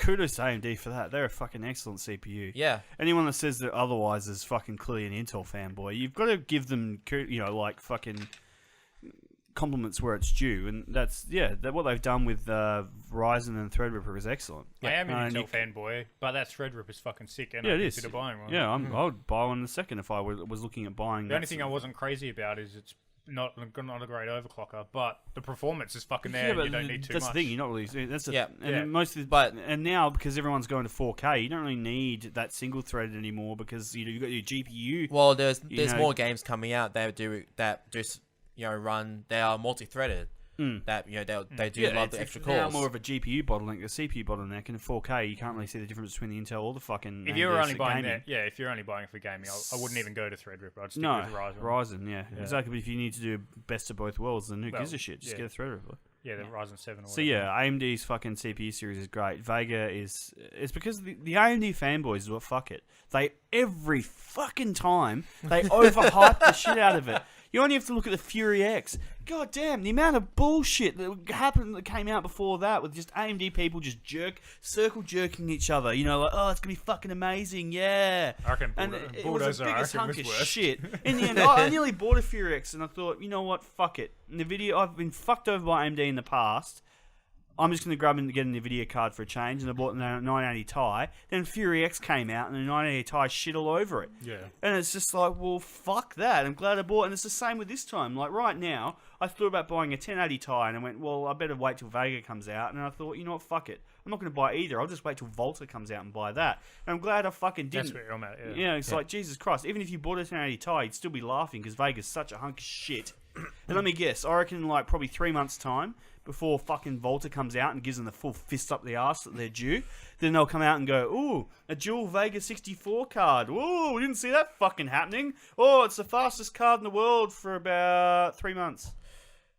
kudos to AMD for that. They're a fucking excellent CPU. Yeah. Anyone that says that otherwise is fucking clearly an Intel fanboy. You've got to give them, like fucking compliments where it's due, and that's what they've done with Ryzen and Threadripper is excellent. I am an And Intel fanboy, but that Threadripper's fucking sick, and Yeah, I it is. consider buying one. Yeah, I would buy one in a second if I was looking at buying. The only thing I wasn't crazy about is it's not a great overclocker, but the performance is fucking there. Yeah, but and you don't need too that's much. the thing. You're not really. That's Yeah. And most of and now because everyone's going to 4K, you don't really need that single thread anymore because you've got your GPU. Well, there's know- more games coming out that just run. They are multi-threaded. That they do love the extra it's now cores. more of a GPU bottleneck, a CPU bottleneck, and in 4K you can't really see the difference between the Intel or the fucking. If you're AMD only buying gaming. that, if you're only buying for gaming, I wouldn't even go to Threadripper. I'd stick No, with Ryzen. Ryzen, yeah, exactly. But if you need to do best of both worlds, then who gives a shit? Just yeah. get a Threadripper. Yeah, the Ryzen 7 or whatever. So yeah, AMD's fucking CPU series is great. Vega it's because the AMD fanboys is what fuck it. They every fucking time they overhype the shit out of it. You only have to look at the Fury X. God damn, the amount of bullshit that came out before that with just AMD people just circle jerking each other. You know, like, oh, it's gonna be fucking amazing, yeah. I reckon And it was Bulldozer, the I biggest reckon, hunk was of worse. shit. In the end, I nearly bought a Fury X, and I thought, you know what, fuck it. In the video, I've been fucked over by AMD in the past. I'm just going to grab and get an NVIDIA card for a change, and I bought the 980 Ti. Then Fury X came out, and the 980 Ti shit all over it. Yeah. And it's just like, well, fuck that. I'm glad I bought it. And it's the same with this time. Like, right now, I thought about buying a 1080 Ti, and I went, well, I better wait till Vega comes out. And I thought, you know what, fuck it. I'm not going to buy either. I'll just wait till Volta comes out and buy that. And I'm glad I fucking didn't. That's where I'm at, yeah. You know, it's like, Jesus Christ. Even if you bought a 1080 Ti, you'd still be laughing because Vega's such a hunk of shit. And let me guess, I reckon in like probably 3 months' time, before fucking Volta comes out and gives them the full fist up the arse that they're due, then they'll come out and go, ooh, a dual Vega 64 card. Ooh, we didn't see that fucking happening. Oh, it's the fastest card in the world for about 3 months.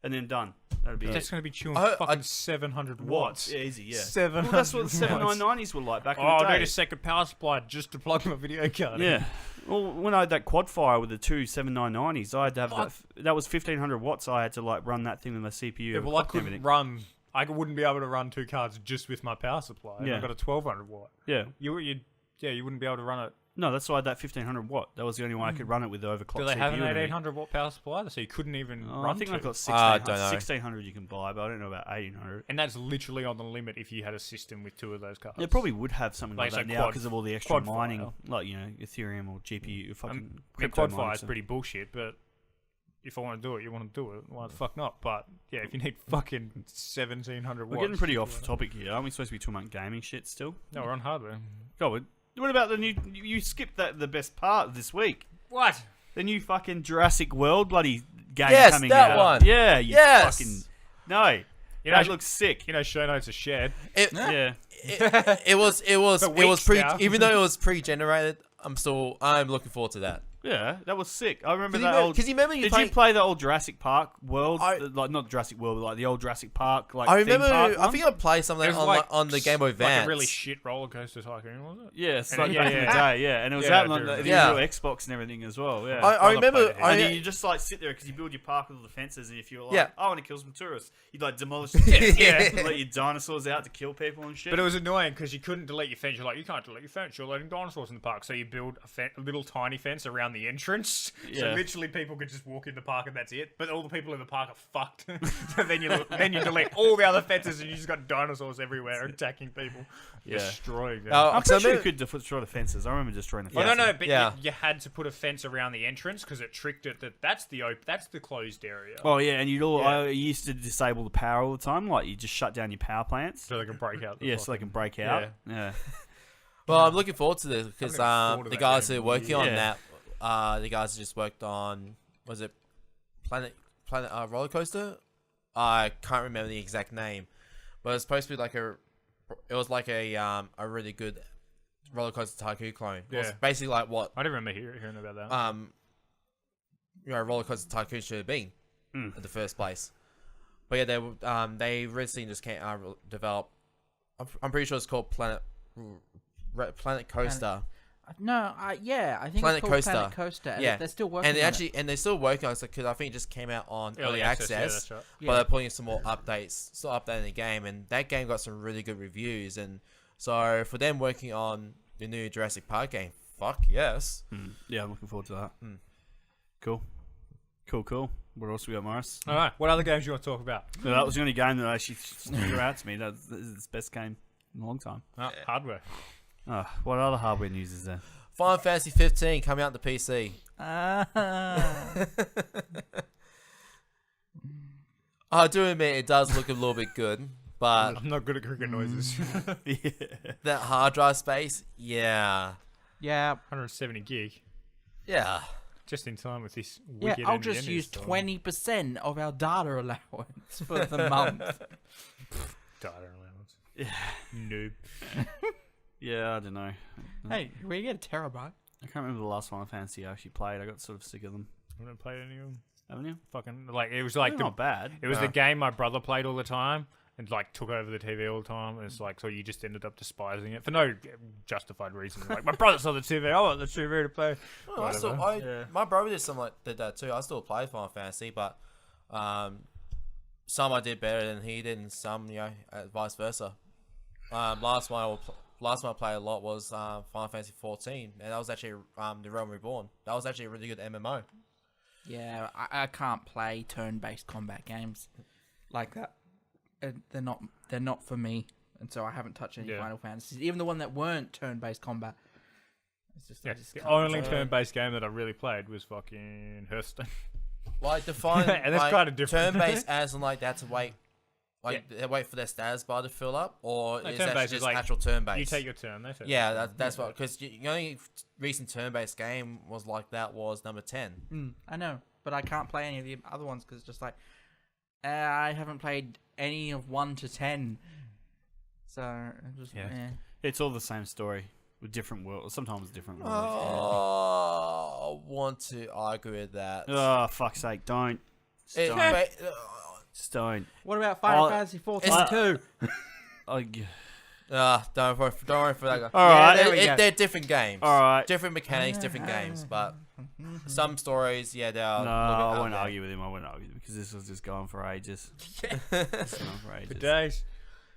And then done. That'll be That's it. going to be chewing I- fucking 700 watts. Yeah, easy, yeah. 700 Well, that's what the watts. 7990s were like back in Oh, the I day. need a second power supply just to plug my video card in. Yeah. Well, when I had that quad fire with the two 7990s, I had to have that was 1500 watts. I had to like run that thing with my CPU. Yeah, and well, I clock and couldn't everything. run. I wouldn't be able to run 2 cards just with my power supply. Yeah. I've got a 1200 watt. Yeah. You wouldn't be able to run it. No, that's why I had that 1500 watt. That was the only one I could run it with the overclock. Do they CPU have an and everything. 1800 watt power supply? So you couldn't even Oh, run I think two. I got I 1600. don't know. 1600 you can buy, but I don't know about 1800. And that's literally on the limit if you had a system with 2 of those cards. They probably would have something like Like, that so now quad- because of all the extra quad mining, file. like Ethereum or GPU, fucking the crypto quad mining fire is stuff. pretty bullshit, but if I want to do it, you want to do it. Why the fuck not? But yeah, if you need fucking 1700 watts. We're getting pretty do off it. topic here. Aren't we supposed to be talking about gaming shit still? No, we're on hardware. Go on. What about the new? You skipped the best part this week. What? The new fucking Jurassic World bloody game Yes, coming that out. one. Yeah, you Yes. fucking no. You know, That looks sick. You know, show notes are shared. Yeah. It was For weeks now. even though it was pre-generated. I'm looking forward to that. Yeah, that was sick. I remember Because that old. you remember you Did playing. you play the old Jurassic Park world? I- Like not Jurassic World, but like the old Jurassic Park. Like I theme remember. park I one? think I played something It was on the Game Boy Advance. Like a really shit roller coaster tycoon, was it? Yeah, it's And like it- back in the yeah. day. Yeah, and it was Yeah, out I on do the remember. Yeah. original Xbox and everything as well. Yeah. I remember. played it. And you just like sit there because you build your park with all the fences, and if you're like, Yeah. I want to kill some tourists, you'd like demolish the fence, Yeah. let your dinosaurs out to kill people and shit. But it was annoying because you couldn't delete your fence. You're like, you can't delete your fence. You're letting dinosaurs in the park. So you build a little tiny fence around the entrance. So Yeah. literally people could just walk in the park and that's it. But all the people in the park are fucked. So then you delete all the other fences and you just got dinosaurs everywhere attacking people. Yeah. Destroying them. Oh, I'm so pretty sure you maybe- could destroy the fences. I remember destroying the Oh, fences. no, but Yeah. you had to put a fence around the entrance because it tricked it that's the closed area. Oh yeah, and Yeah. I used to disable the power all the time. Like you just shut down your power plants. So they can break out. Yeah, so they can break out. Yeah. Well, I'm looking forward to this because thought of the that guys game. who are working on Yeah. that, the guys who just worked on, was it Planet Roller Coaster? I can't remember the exact name, but it's supposed to be like a really good Roller Coaster Tycoon clone. It was Yeah. basically like what I didn't remember hearing about that. Roller Coaster Tycoon should have been in the first place. But yeah, they recently just can't develop. I'm pretty sure it's called Planet Coaster. No, I think Planet it's called Coaster. Planet Coaster. And Yeah. they're still working And on they're still working on it because I think it just came out on early access. Yeah, that's right. it. But they're putting in some more updates, still updating the game, and that game got some really good reviews. And so for them working on the new Jurassic Park game, fuck yes. Yeah, I'm looking forward to that. Cool. What else we got, Morris? All right. What other games do you want to talk about? No, that was the only game that actually drew out to me. This is the best game in a long time. Hardware. What other hardware news is there? Final Fantasy 15 coming out on the PC. I do admit it does look a little bit good, but I'm not good at cricket noises. that hard drive space, yeah. 170 gig. Yeah. Just in time with this Yeah, wicked I'll NBN just use install. 20% of our data allowance for the month. Data allowance. Noob. Yeah, I don't know. Hey, we get a terabyte. I can't remember the last Final Fantasy I actually played. I got sort of sick of them. I haven't played any of them. Haven't you? Fucking like it was like They're not bad. it was the game my brother played all the time and like took over the TV all the time. And it's like so you just ended up despising it for no justified reason. Like my brother saw the TV. I want the TV to play. Oh, my brother did that too. I still played Final Fantasy, but some I did better than he did, and some vice versa. Last one I played a lot was Final Fantasy 14, and that was actually The Realm Reborn. That was actually a really good MMO. Yeah, I can't play turn-based combat games like that. They're not for me, and so I haven't touched any Final Fantasies. Even the one that weren't turn-based combat. It's just, I just The can't only play. turn-based game that I really played was fucking Hearthstone. Like define And that's kinda different. turn-based as in like that to wait. They wait for their status bar to fill up, or No, is turn-based that is just like, actual turn-based? You take your turn. They take Yeah, their turn. that's what. Because the only recent turn-based game was like that was number 10. I know, but I can't play any of the other ones because it's just like I haven't played any of 1 to 10. So just It's all the same story with different worlds. Sometimes different worlds. Oh, I want to argue with that. Oh, fuck's sake! Don't. It- Don't. but, Just don't. What about Final Oh, Fantasy 14 too? don't worry for that guy. All right, there we go. They're different games. All right. Different mechanics, different games, but some stories, they are. No, a little bit I out won't there. argue with him. I won't argue because this was just going for ages. It's going for ages. For days.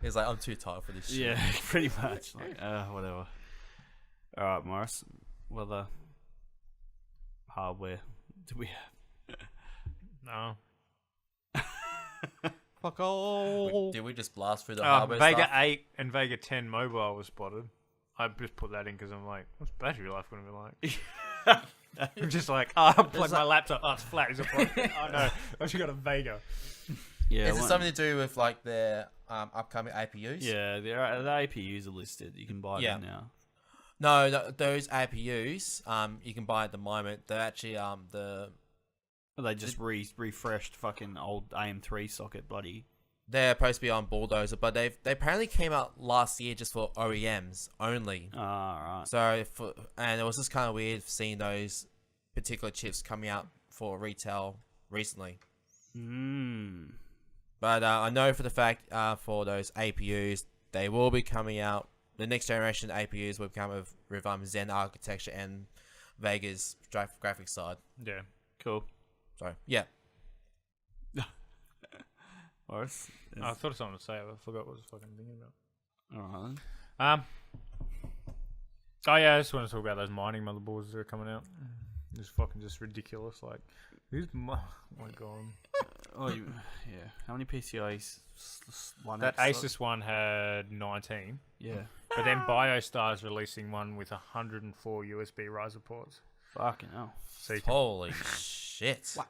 He's like, I'm too tired for this shit. Yeah, pretty much. Like, whatever. All right, Morris. What other hardware do we have? No. Fuck all. Did we just blast through the hardware Vega stuff? 8 and Vega 10 mobile was spotted. I just put that in because I'm like, what's battery life going to be like? I'm just like, unplug my laptop. Oh, it's flat. Is it flat? Oh no, I actually got a Vega. Yeah, Is it something to do with like their upcoming APUs? Yeah, the APUs are listed. You can buy them now. No, those APUs, you can buy at the moment. They're actually They just refreshed fucking old AM3 socket, bloody. they're supposed to be on Bulldozer, but they apparently came out last year just for OEMs only. Right. So and it was just kind of weird seeing those particular chips coming out for retail recently. But I know for the fact for those APUs, they will be coming out. The next generation APUs will come with Zen architecture and Vega's graphics side. Yeah. Cool. So yeah. Morris? I thought of something to say. I forgot what I was fucking thinking about. Alright then. Oh yeah, I just want to talk about those mining motherboards that are coming out. It's fucking just ridiculous. Like, oh my god. Yeah. How many PCIe? That Asus one had 19. Yeah. But then BioStar's releasing one with 104 USB riser ports. Fucking hell. So you can, Holy shit. so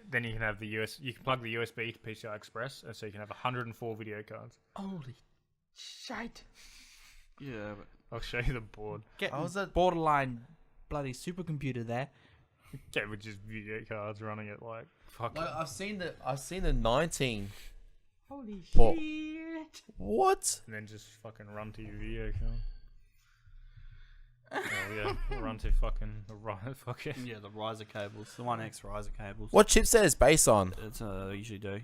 then you can have you can plug the USB to PCI Express, and so you can have 104 video cards. Holy shite. Yeah, but I'll show you the board. Getting was that- borderline bloody supercomputer there. Yeah, with just video cards running it like fucking. Like, I've seen the 19. Holy What? shit. What? And then just fucking run to your video card. Oh yeah, run to fucking yeah, the riser cables, the 1X riser cables. What chipset is based on? It's they usually do.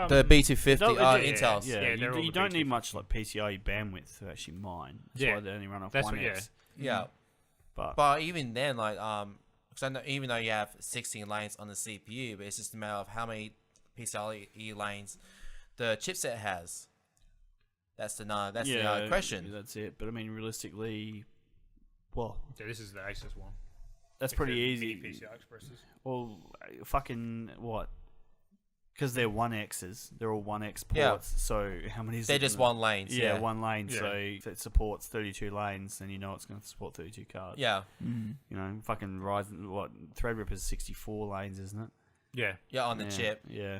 The B250 Yeah, Intel's. Yeah, they're all you the don't need B250. much like PCIe bandwidth to actually mine. That's Yeah. why they only run off That's 1X. what- Yeah. But Even then, like, because I know, even though you have 16 lanes on the CPU, but it's just a matter of how many PCIe lanes the chipset has. That's the question. That's it. But I mean, realistically, well, Yeah, this is the Asus one. that's pretty Except easy. PCI Expresses. Well, fucking what? Because they're 1Xs. They're all 1X ports. Yeah. So how many is They're it? just one lanes. Yeah, one lane. Yeah. So if it supports 32 lanes, then you know it's going to support 32 cards. Yeah. Mm. You know, fucking Ryzen, Threadripper's 64 lanes, isn't it? Yeah. Yeah, on the Yeah, chip. Yeah.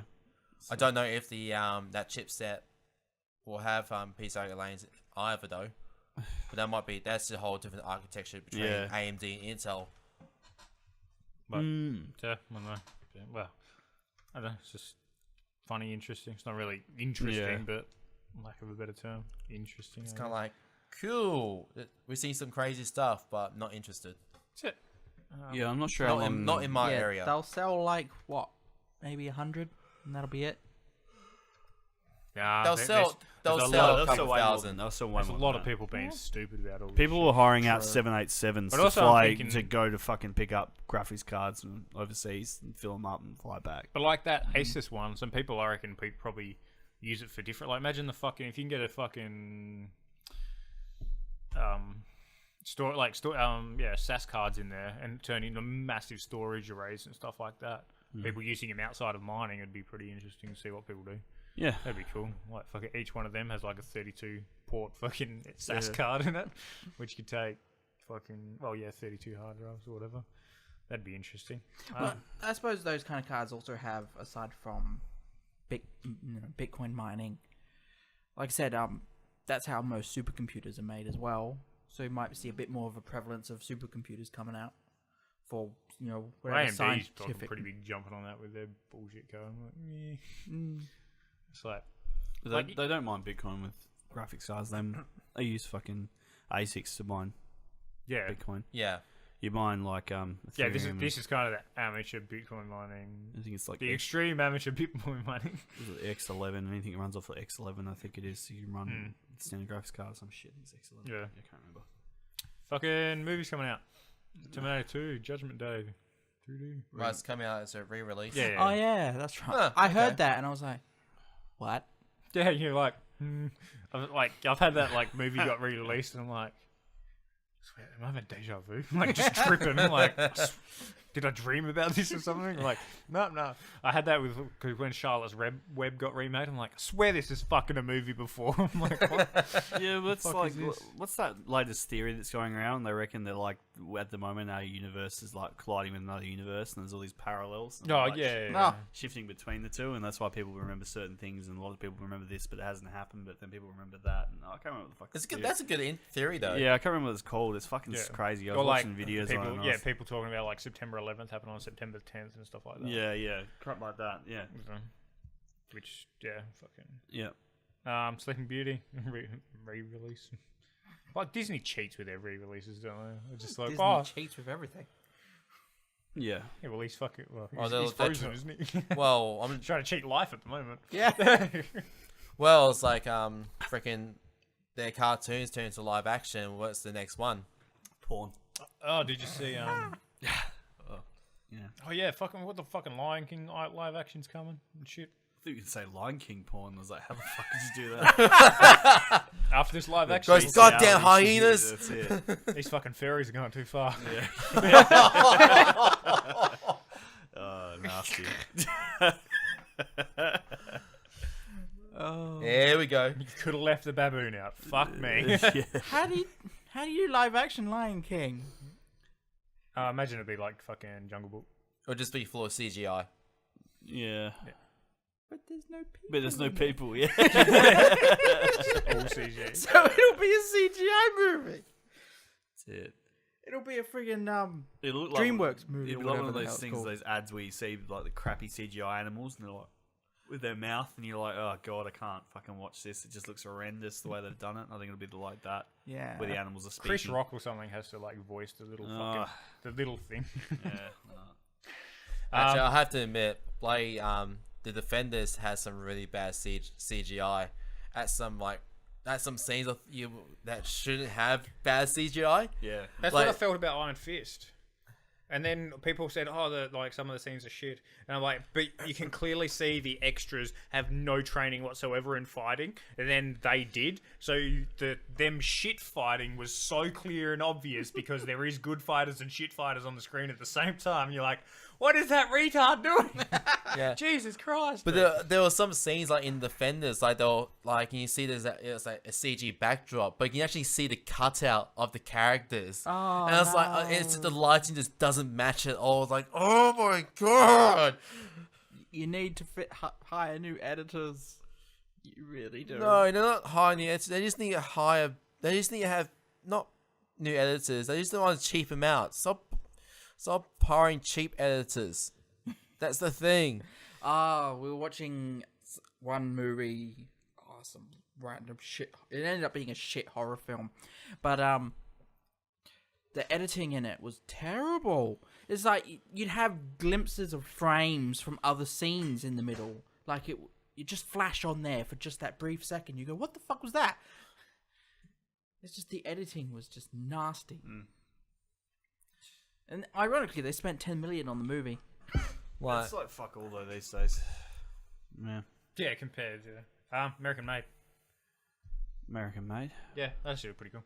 I don't know if the that chipset will have PCIe lanes either though. But that's a whole different architecture between Yeah. AMD and Intel. But Mm. yeah, I don't know. Yeah, well, I don't know. It's just funny, interesting. It's not really interesting, Yeah. but lack of a better term, interesting. It's I kind of guess. like cool. We're seeing some crazy stuff, but not interested. That's it. Yeah, I'm not sure how long. Not in my Yeah, area. They'll sell like, what, maybe 100? And that'll be it? Yeah, They'll sell. They'll sell a couple thousand. They'll sell way There's a more lot than of that. people being stupid about all this People shit. were hiring out True. 787s But to also I'm fly thinking- to go to fucking pick up graphics cards from overseas and fill them up and fly back. But like that Asus one, some people I reckon probably use it for different. Like imagine the fucking if you can get a fucking SAS cards in there and turn into massive storage arrays and stuff like that. People using them outside of mining, it'd be pretty interesting to see what people do. Yeah. That'd be cool. Like fucking each one of them has like a 32 port fucking SAS Yeah. card in it, which could take fucking 32 hard drives or whatever. That'd be interesting. Well, I suppose those kind of cards also have, aside from Bitcoin mining, like I said, that's how most supercomputers are made as well. So you might see a bit more of a prevalence of supercomputers coming out for, whatever AMD's fucking scientific. pretty big jumping on that with their bullshit code. I'm like, meh. Mm. It's like, They don't mind Bitcoin with graphics cards. They use fucking ASICs to mine yeah, Bitcoin. Yeah. You mine like yeah. Ethereum This is kind of the amateur Bitcoin mining, I think it's like the extreme amateur Bitcoin mining. X11. Anything that runs off the X11, I think it is. So you can run standard graphics card or some shit. It's X11. Yeah. I can't remember. Fucking movies coming out. Terminator 2, Judgment Day. 3D. Right, it's coming out as a re-release. Yeah. Oh yeah, that's right. Huh, I heard okay. that and I was like, what? Yeah, you're like, I've had that like movie got re-released and I'm like, swear, am I having deja vu? Like just tripping. I'm like, did I dream about this or something? Like, no. I had that with cause when Charlotte's Web got remade. I'm like, I swear this is fucking a movie before. I'm like, what? Yeah, but it's fuck like, is this? what's that latest theory that's going around? They reckon that like at the moment our universe is like colliding with another universe, and there's all these parallels. And Oh like, yeah. No. shifting between the two, and that's why people remember certain things, and a lot of people remember this, but it hasn't happened. But then people remember that, and I can't remember what the fuck. It's it's good. That's a good theory though. Yeah, I can't remember what it's called. It's fucking Yeah. crazy. I was Or like watching videos people, on it. and I yeah, was- people talking about like September 11th happened on September 10th and stuff like that. yeah, crap like that. Yeah, So, which fucking. yeah. Sleeping Beauty re-release. Like Disney cheats with their re-releases, don't they? They're just like, Disney cheats with everything. Yeah. yeah, well he's fucking. Well, Oh, he's, they'll- he's they'll frozen, isn't he? Well, I'm He's trying to cheat life at the moment. Yeah. well. It's like freaking their cartoons turn to live action. What's the next one? Porn. Oh, did you see? Yeah. Oh yeah, fucking what the fucking Lion King live action's coming and shit. I thought you could say Lion King porn. I was like, how the fuck did you do that? After this live action, Those goddamn Reality hyenas. shit, that's it. these fucking fairies are going too far. Oh, nasty. Oh. There we go. You could have left the baboon out. Fuck me. Yeah. How do you live action Lion King? Imagine it'd be like fucking Jungle Book. Or just be full of CGI. Yeah. But there's no people. But there's no people, yeah. All CG. So it'll be a CGI movie. That's it. It'll be a friggin' It'll look like DreamWorks movie. It'll or be like whatever one of the those hell it's things, called. those ads where you see like the crappy CGI animals and they're like with their mouth and you're like, oh god, I can't fucking watch this. It just looks horrendous the way they've done it. I think it'll be like that. Yeah. Where the animals are speaking. Chris Rock or something has to like voice the little fucking the little thing. Yeah. Actually, I have to admit, like, the Defenders has some really bad CGI at some scenes that shouldn't have bad CGI. Yeah. That's Like- what I felt about Iron Fist. And then people said, "Oh, like some of the scenes are shit." And I'm like, "But you can clearly see the extras have no training whatsoever in fighting, and then they did. So them shit fighting was so clear and obvious because there is good fighters and shit fighters on the screen at the same time. You're like, what is that retard doing? Yeah. Jesus Christ!" But there were some scenes like in Defenders, like they'll like you see it's like a CG backdrop, but you can actually see the cutout of the characters. Oh, And I was like, it's the lighting just doesn't match at all. It's like, oh my god! You need to hire new editors. You really do. No, they're not hiring the editors. They just need to hire. They just need to have not new editors. They just want to cheap them out. Stop hiring cheap editors. That's the thing. We were watching one movie. Oh, some random shit. It ended up being a shit horror film, but the editing in it was terrible. It's like you'd have glimpses of frames from other scenes in the middle. Like it just flash on there for just that brief second. You go, what the fuck was that? It's just the editing was just nasty. And ironically, they spent 10 million on the movie. Like, It's like fuck all though these days. Yeah. Yeah, compared to American Made. American Made. Yeah, that's actually pretty cool.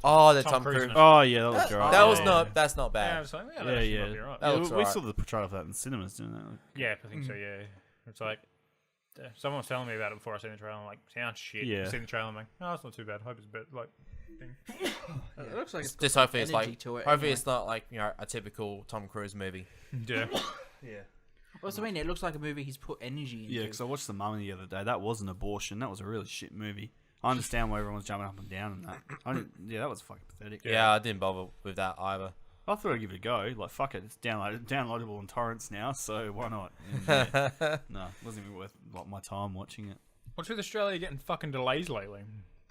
oh, the Tom Cruise. in it. Oh yeah, that looks alright. That was yeah, not. That's not Yeah, I bad. was like, yeah, Yeah, that yeah. might be right. That looks we alright. saw the portrayal of that in cinemas, didn't they? Yeah, I think so. Yeah, it's like someone was telling me about it before I seen the trailer. I'm like, sounds shit. Yeah. I seen the trailer. I'm like, no, it's not too bad. Hope it's better. Like, thing. It looks like it's Just got hopefully it's energy like. to it Hopefully anyway. it's not like a typical Tom Cruise movie. Yeah. Yeah. Well, that's what I mean. It looks like a movie he's put energy into. Yeah, because I watched The Mummy the other day. That was an abortion. That was a really shit movie. I understand why everyone's jumping up and down and that. Yeah, that was fucking pathetic. Yeah, I didn't bother with that either. I thought I'd give it a go. Like, fuck it. It's downloadable on torrents now, so why not? And, yeah, no, it wasn't even worth like, my time watching it. What's with Australia getting fucking delays lately?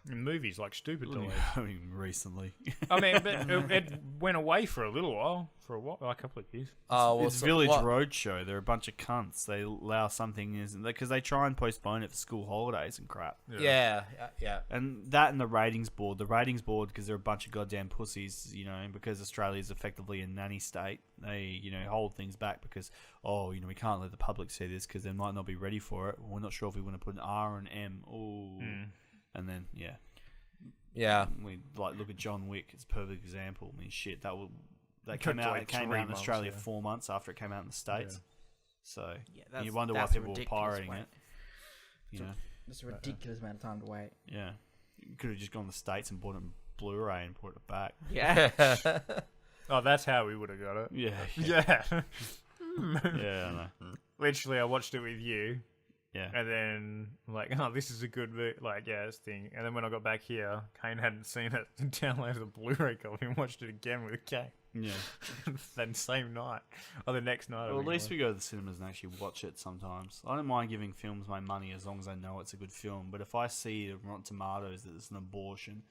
In movies, like stupid delays. Only recently. I mean, but it went away for a little while. For a while, like a couple of years. Oh, well, It's so Village what- Roadshow. They're a bunch of cunts. They allow something isn't because they try and postpone it for school holidays and crap. Yeah. And that and the ratings board. The ratings board, because they're a bunch of goddamn pussies, you know, and because Australia's effectively a nanny state, they, you know, hold things back because, oh, you know, we can't let the public see this because they might not be ready for it. We're not sure if we want to put an R and M. Oh. And then, yeah. Yeah. We like look at John Wick. It's a perfect example. I mean, shit, that Took came out. like It came 3 out in months, Australia yeah. 4 months after it came out in the States. So Yeah, you wonder why that's a people were ridiculous pirating wait. it. You know, That's a ridiculous amount of time to wait. yeah. You could have just gone to the States and bought it in Blu-ray and put it back. Yeah. Oh, that's how we would have got it. Yeah, Yeah. yeah, I know. Literally, I watched it with you, Yeah, and then I'm like, oh, this is a good movie. Like, yeah, this thing. And then when I got back here, Kane hadn't seen it and downloaded the Blu-ray copy and watched it again with Kane. yeah. Then same night or the next night. I Well, at think it least was. we go to the cinemas and actually watch it sometimes. I don't mind giving films my money as long as I know it's a good film. But if I see on Rotten Tomatoes that it's an abortion,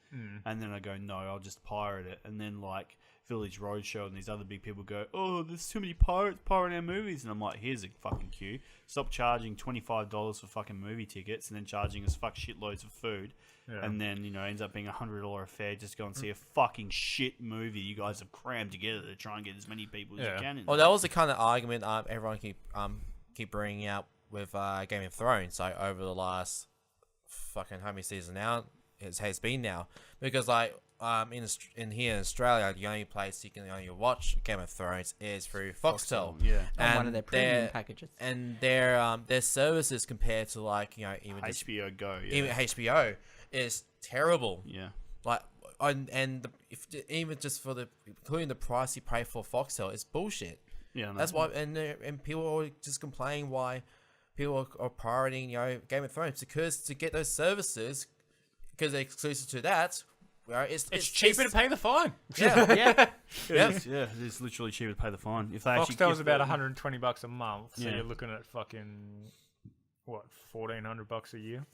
and then I go, no, I'll just pirate it. And then like Village Roadshow and these other big people go, oh, there's too many pirates pirating our movies. And I'm like, here's a fucking cue. Stop charging $25 for fucking movie tickets and then charging us fuck shitloads of food. Yeah. And then, you know, ends up being $100 affair just go and see a fucking shit movie you guys have crammed together to try and get as many people as Yeah. you can in Well, there. that was the kind of argument everyone keep bringing out with Game of Thrones. Like over the last fucking how many seasons now? it has been now, because like in here in Australia, the only place you can only watch Game of Thrones is through Foxtel. Yeah. On one of their premium packages. And their services compared to like even just, HBO Go. Yeah. even HBO is terrible. Yeah. Like even just for including the price you pay for Foxtel, it's bullshit. Yeah. No. That's why and people are just complaining why people are pirating Game of Thrones, because to get those services, because they're exclusive to that. It's cheaper to pay the fine. Yeah, Yeah. It is literally cheaper to pay the fine. If they actually Foxtel's give about the- $120 a month, so Yeah. you're looking at fucking what, $1,400 a year.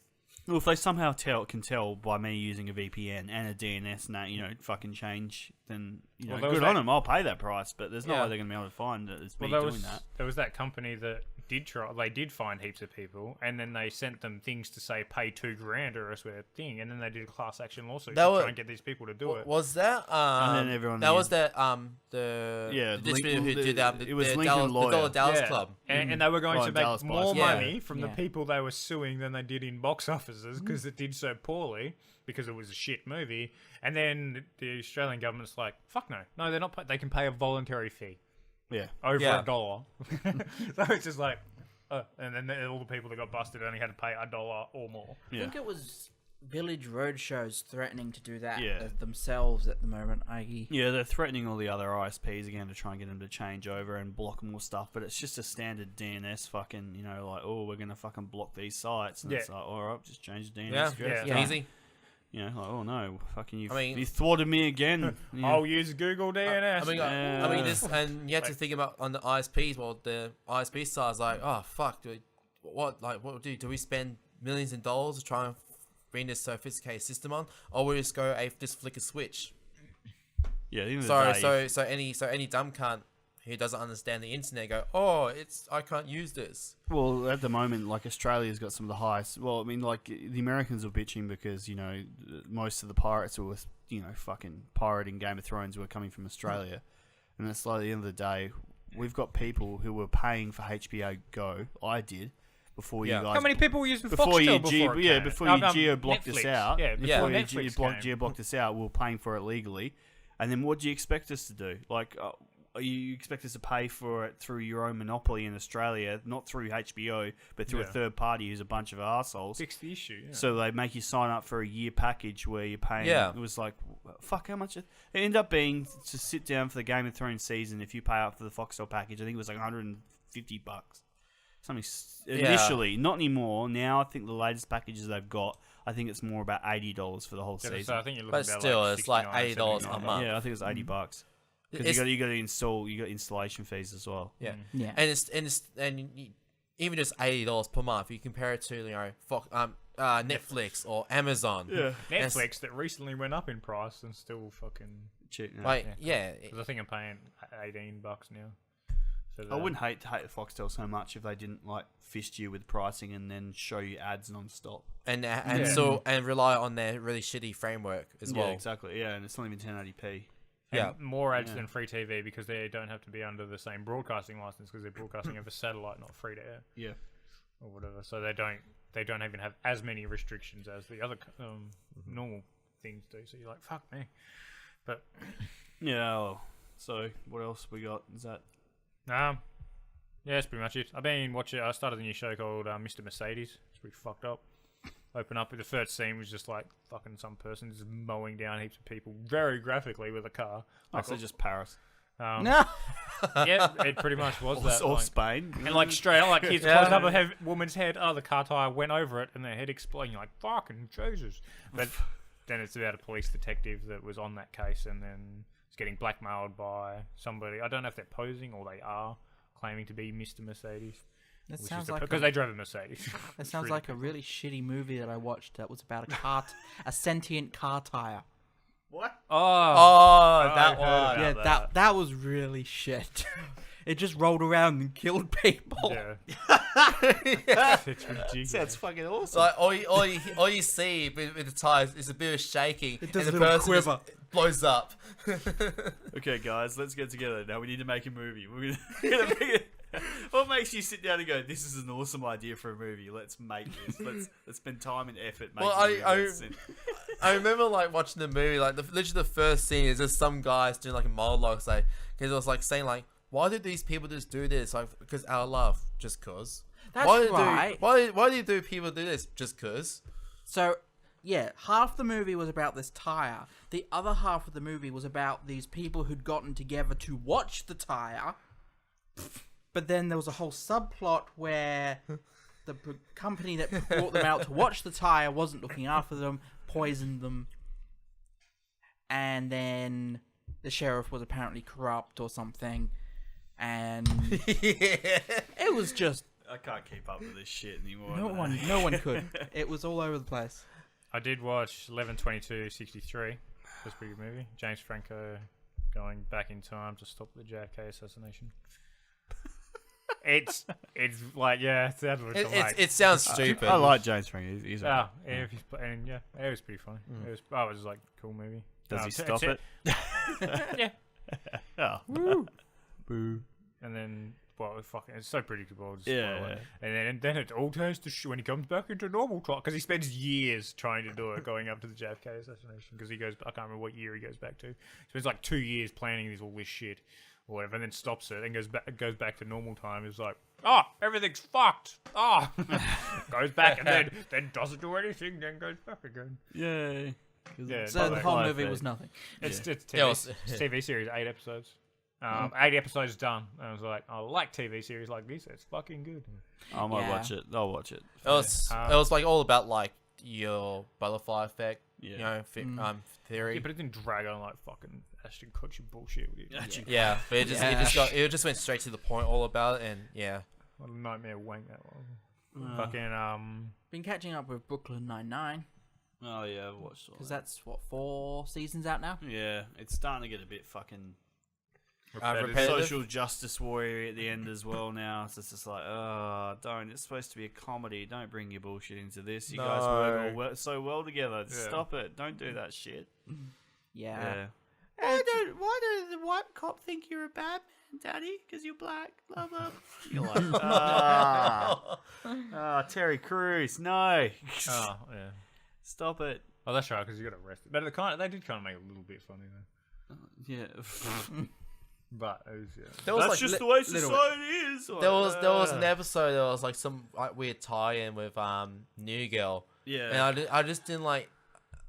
Well, if they somehow can tell by me using a VPN and a DNS and that, fucking change, then Well, there good was on that- them. I'll pay that price, but there's no Yeah. way they're gonna be able to find that it's me Well, doing that. there was that company that did try. They did find heaps of people, and then they sent them things to say pay $2,000 or a sort of thing, and then they did a class action lawsuit to try and get these people to do it. Was that And then everyone that was used- that the distributor who did it was the Lincoln Dallas, Lawyer. the Dallas Yeah. Club. And they were going Oh, to make Dallas more Buyers. money from the Yeah. people they were suing than they did in box offices because it did so poorly because it was a shit movie. And then the Australian government's like, fuck no, they're not. They can pay a voluntary fee Yeah. over Yeah. $1. So it's just like, and then all the people that got busted only had to pay $1 or more. I think it was Village Roadshows threatening to do that Yeah. themselves at the moment, i.e. Yeah, they're threatening all the other ISPs again to try and get them to change over and block more stuff, but it's just a standard DNS fucking, like, oh, we're going to fucking block these sites. And it's like, all right, just change the DNS Yeah, address. Yeah. easy. Like, oh no, fucking you I mean- you thwarted me again. Yeah. I'll use Google DNS. I mean, this, and you have to think about on the ISPs. Well, the ISP side is like, oh fuck, what do? Do we spend millions of dollars to try and bring this sophisticated system on, or we just go just flick a switch? Yeah, at the end of the day, So any dumb cunt who doesn't understand the internet go, oh, I can't use this. well, at the moment, like, Australia's got some of the highest. Well, I mean, like, the Americans are bitching because, most of the pirates who were, fucking pirating Game of Thrones were coming from Australia. And it's like, at the end of the day, we've got people who were paying for HBO Go. I did. Before you Yeah. guys... How many people were using Before you, Foxtel before it came? geo-blocked us Netflix. out. Yeah, before Before Netflix came. geo-blocked us out, we were paying for it legally. And then what do you expect us to do? Like... you expect us to pay for it through your own monopoly in Australia, not through HBO, but through a third party who's a bunch of assholes. Fix the issue. Yeah. So they make you sign up for a year package where you're paying. Yeah. It was like, fuck, how much? It ended up being to sit down for the Game of Thrones season. If you pay up for the Foxtel package, I think it was like $150. Something initially, not anymore. Now I think the latest packages they've got, I think it's more about $80 for the whole season. So I think you're looking But about still, like it's like $69, $80 a $79. month. Yeah, I think it's $80. Because It's- you got to install, you got installation fees as well. Yeah, Yeah. even just $80 per month. You compare it to Netflix or Amazon. Yeah. Netflix that recently went up in price and still fucking. Cheap, yeah. Like yeah, 'Cause I think I'm paying $18 now. For I the- wouldn't hate the Foxtel so much if they didn't like fist you with pricing and then show you ads non-stop. and Yeah. rely on their really shitty framework as well. Yeah, exactly. Yeah, and it's not even 1080p. And Yeah. more ads Yeah. than free TV because they don't have to be under the same broadcasting license because they're broadcasting over satellite, not free to air Yeah. or whatever. So they don't even have as many restrictions as the other normal things do. So you're like, fuck me. But Yeah. Well, so what else we got? Is that? yeah, that's pretty much it. I've been watching. I started a new show called Mr. Mercedes. It's pretty fucked up. Open up with the first scene was just like fucking some person just mowing down heaps of people very graphically with a car. Oh, so just Paris No. Yeah, it pretty much was that. or like- Spain? and like straight up, like he's Yeah. close up a woman's head. Oh, the car tire went over it, and their head exploded. You're like, fucking Jesus! But then it's about a police detective that was on that case, and then it's getting blackmailed by somebody. I don't know if they're posing or they are claiming to be Mr. Mercedes. That Which sounds is like because they drove a Mercedes. that It's sounds really like a really shitty movie that I watched that was about a sentient car tire. What? Oh, Oh, that I've heard one. about Yeah, that was really shit. It just rolled around and killed people. yeah. It's ridiculous. That's fucking awesome. So like, all you see with the tires is a bit of shaking, It does and a the little person just quiver. blows up. Okay, guys, let's get together. Now we need to make a movie. We're gonna make it. What makes you sit down and go, "This is an awesome idea for a movie. Let's make this. Let's spend time and effort making it." I remember like watching the movie, like literally the first scene is just some guys doing like a monologue, like because it was like saying like, why did these people just do this? Like because our love, just cause. That's right. Why do people do this? Just cause. So, yeah, half the movie was about this tire. The other half of the movie was about these people who'd gotten together to watch the tire. But then there was a whole subplot where the company that brought them out to watch the tire wasn't looking after them, poisoned them. And then the sheriff was apparently corrupt or something. And it was just... I can't keep up with this shit anymore. No one could. It was all over the place. I did watch 11/22/63. That's a pretty good movie. James Franco going back in time to stop the JFK assassination. It's like it sounds stupid. I like James Franco. He's it was pretty funny. It was like a cool movie. Does he stop it? Yeah. Oh. Woo. Boo. And then, it's so predictable. Just Yeah. spoil it. And then it all turns to when he comes back into normal time, because he spends years trying to do it, going up to the JFK assassination. Because he goes, I can't remember what year he goes back to. He spends like 2 years planning all this shit, or whatever, and then stops it and goes back to normal time. He's like, everything's fucked. Goes back and then doesn't do anything, then goes back again. Yay. Yeah, So the whole movie was nothing. It's It was- TV series, 8 episodes. 8 episodes done. And I was like, I like TV series like this. It's fucking good. I might Yeah. watch it. I'll watch it. It was like all about like your butterfly effect, Yeah. theory. Yeah, but it didn't drag on like fucking Ashton Kutcher bullshit with it. Yeah, but it just went straight to the point, all about it, and yeah. What a nightmare wank that was. Fucking Been catching up with Brooklyn Nine-Nine, Oh yeah, I've watched all because that. that's, 4 seasons out now? Yeah, it's starting to get a bit fucking Repetitive. social justice warrior at the end as well now. So it's just like, don't. It's supposed to be a comedy. Don't bring your bullshit into this. You guys work so well together. Stop it. Don't do that shit. Yeah. Why do the white cop think you're a bad man, Daddy? Because you're black. Blah, blah. You're like, Terry Crews, no. yeah. Stop it. Oh, that's right, because you got arrested. But they did kind of make it a little bit funny though. Yeah. But it was, That's just the way society is. There was an episode. There was like some weird tie-in with New Girl. Yeah. And I just didn't like.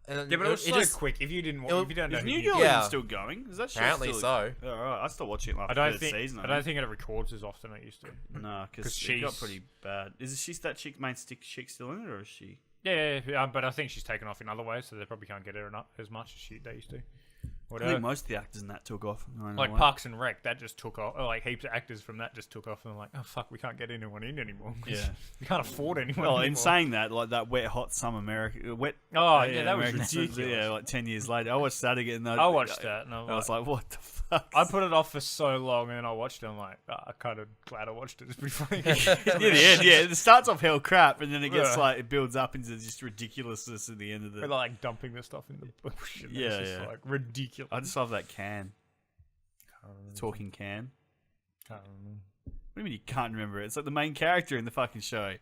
And but it was so quick. If you don't know, Is who New New Girl Yeah. even still going? Is that show Apparently still... so. Oh, right. I still watching it like I the don't third think season. I don't think it records as often as it used to. No, because 'Cause she got she's- pretty bad. Is she that main chick still in it, or is she? Yeah, but I think she's taken off in other ways, so they probably can't get her as much as they used to. I Whatever. think most of the actors in that took off. Like Parks and Rec, that just took off. Like heaps of actors from that just took off, and I'm like, oh fuck, we can't get anyone in anymore. Yeah. We can't afford anyone. Well, in anymore. saying that, like that Wet Hot Summer America, that was ridiculous. Yeah, like 10 years later, I watched that again. I watched that, and I was like, what the fuck? I put it off for so long, and then I watched it. I'm like, I'm kind of glad I watched it. It's pretty funny. Near the end, yeah, it starts off hell crap, and then it gets Yeah. like it builds up into just ridiculousness at the end of They're the. like dumping the stuff in the bush. And Yeah, it's just yeah. like ridiculous. I just love that can, talking can. Can't remember. What do you mean you can't remember it? It's like the main character in the fucking show.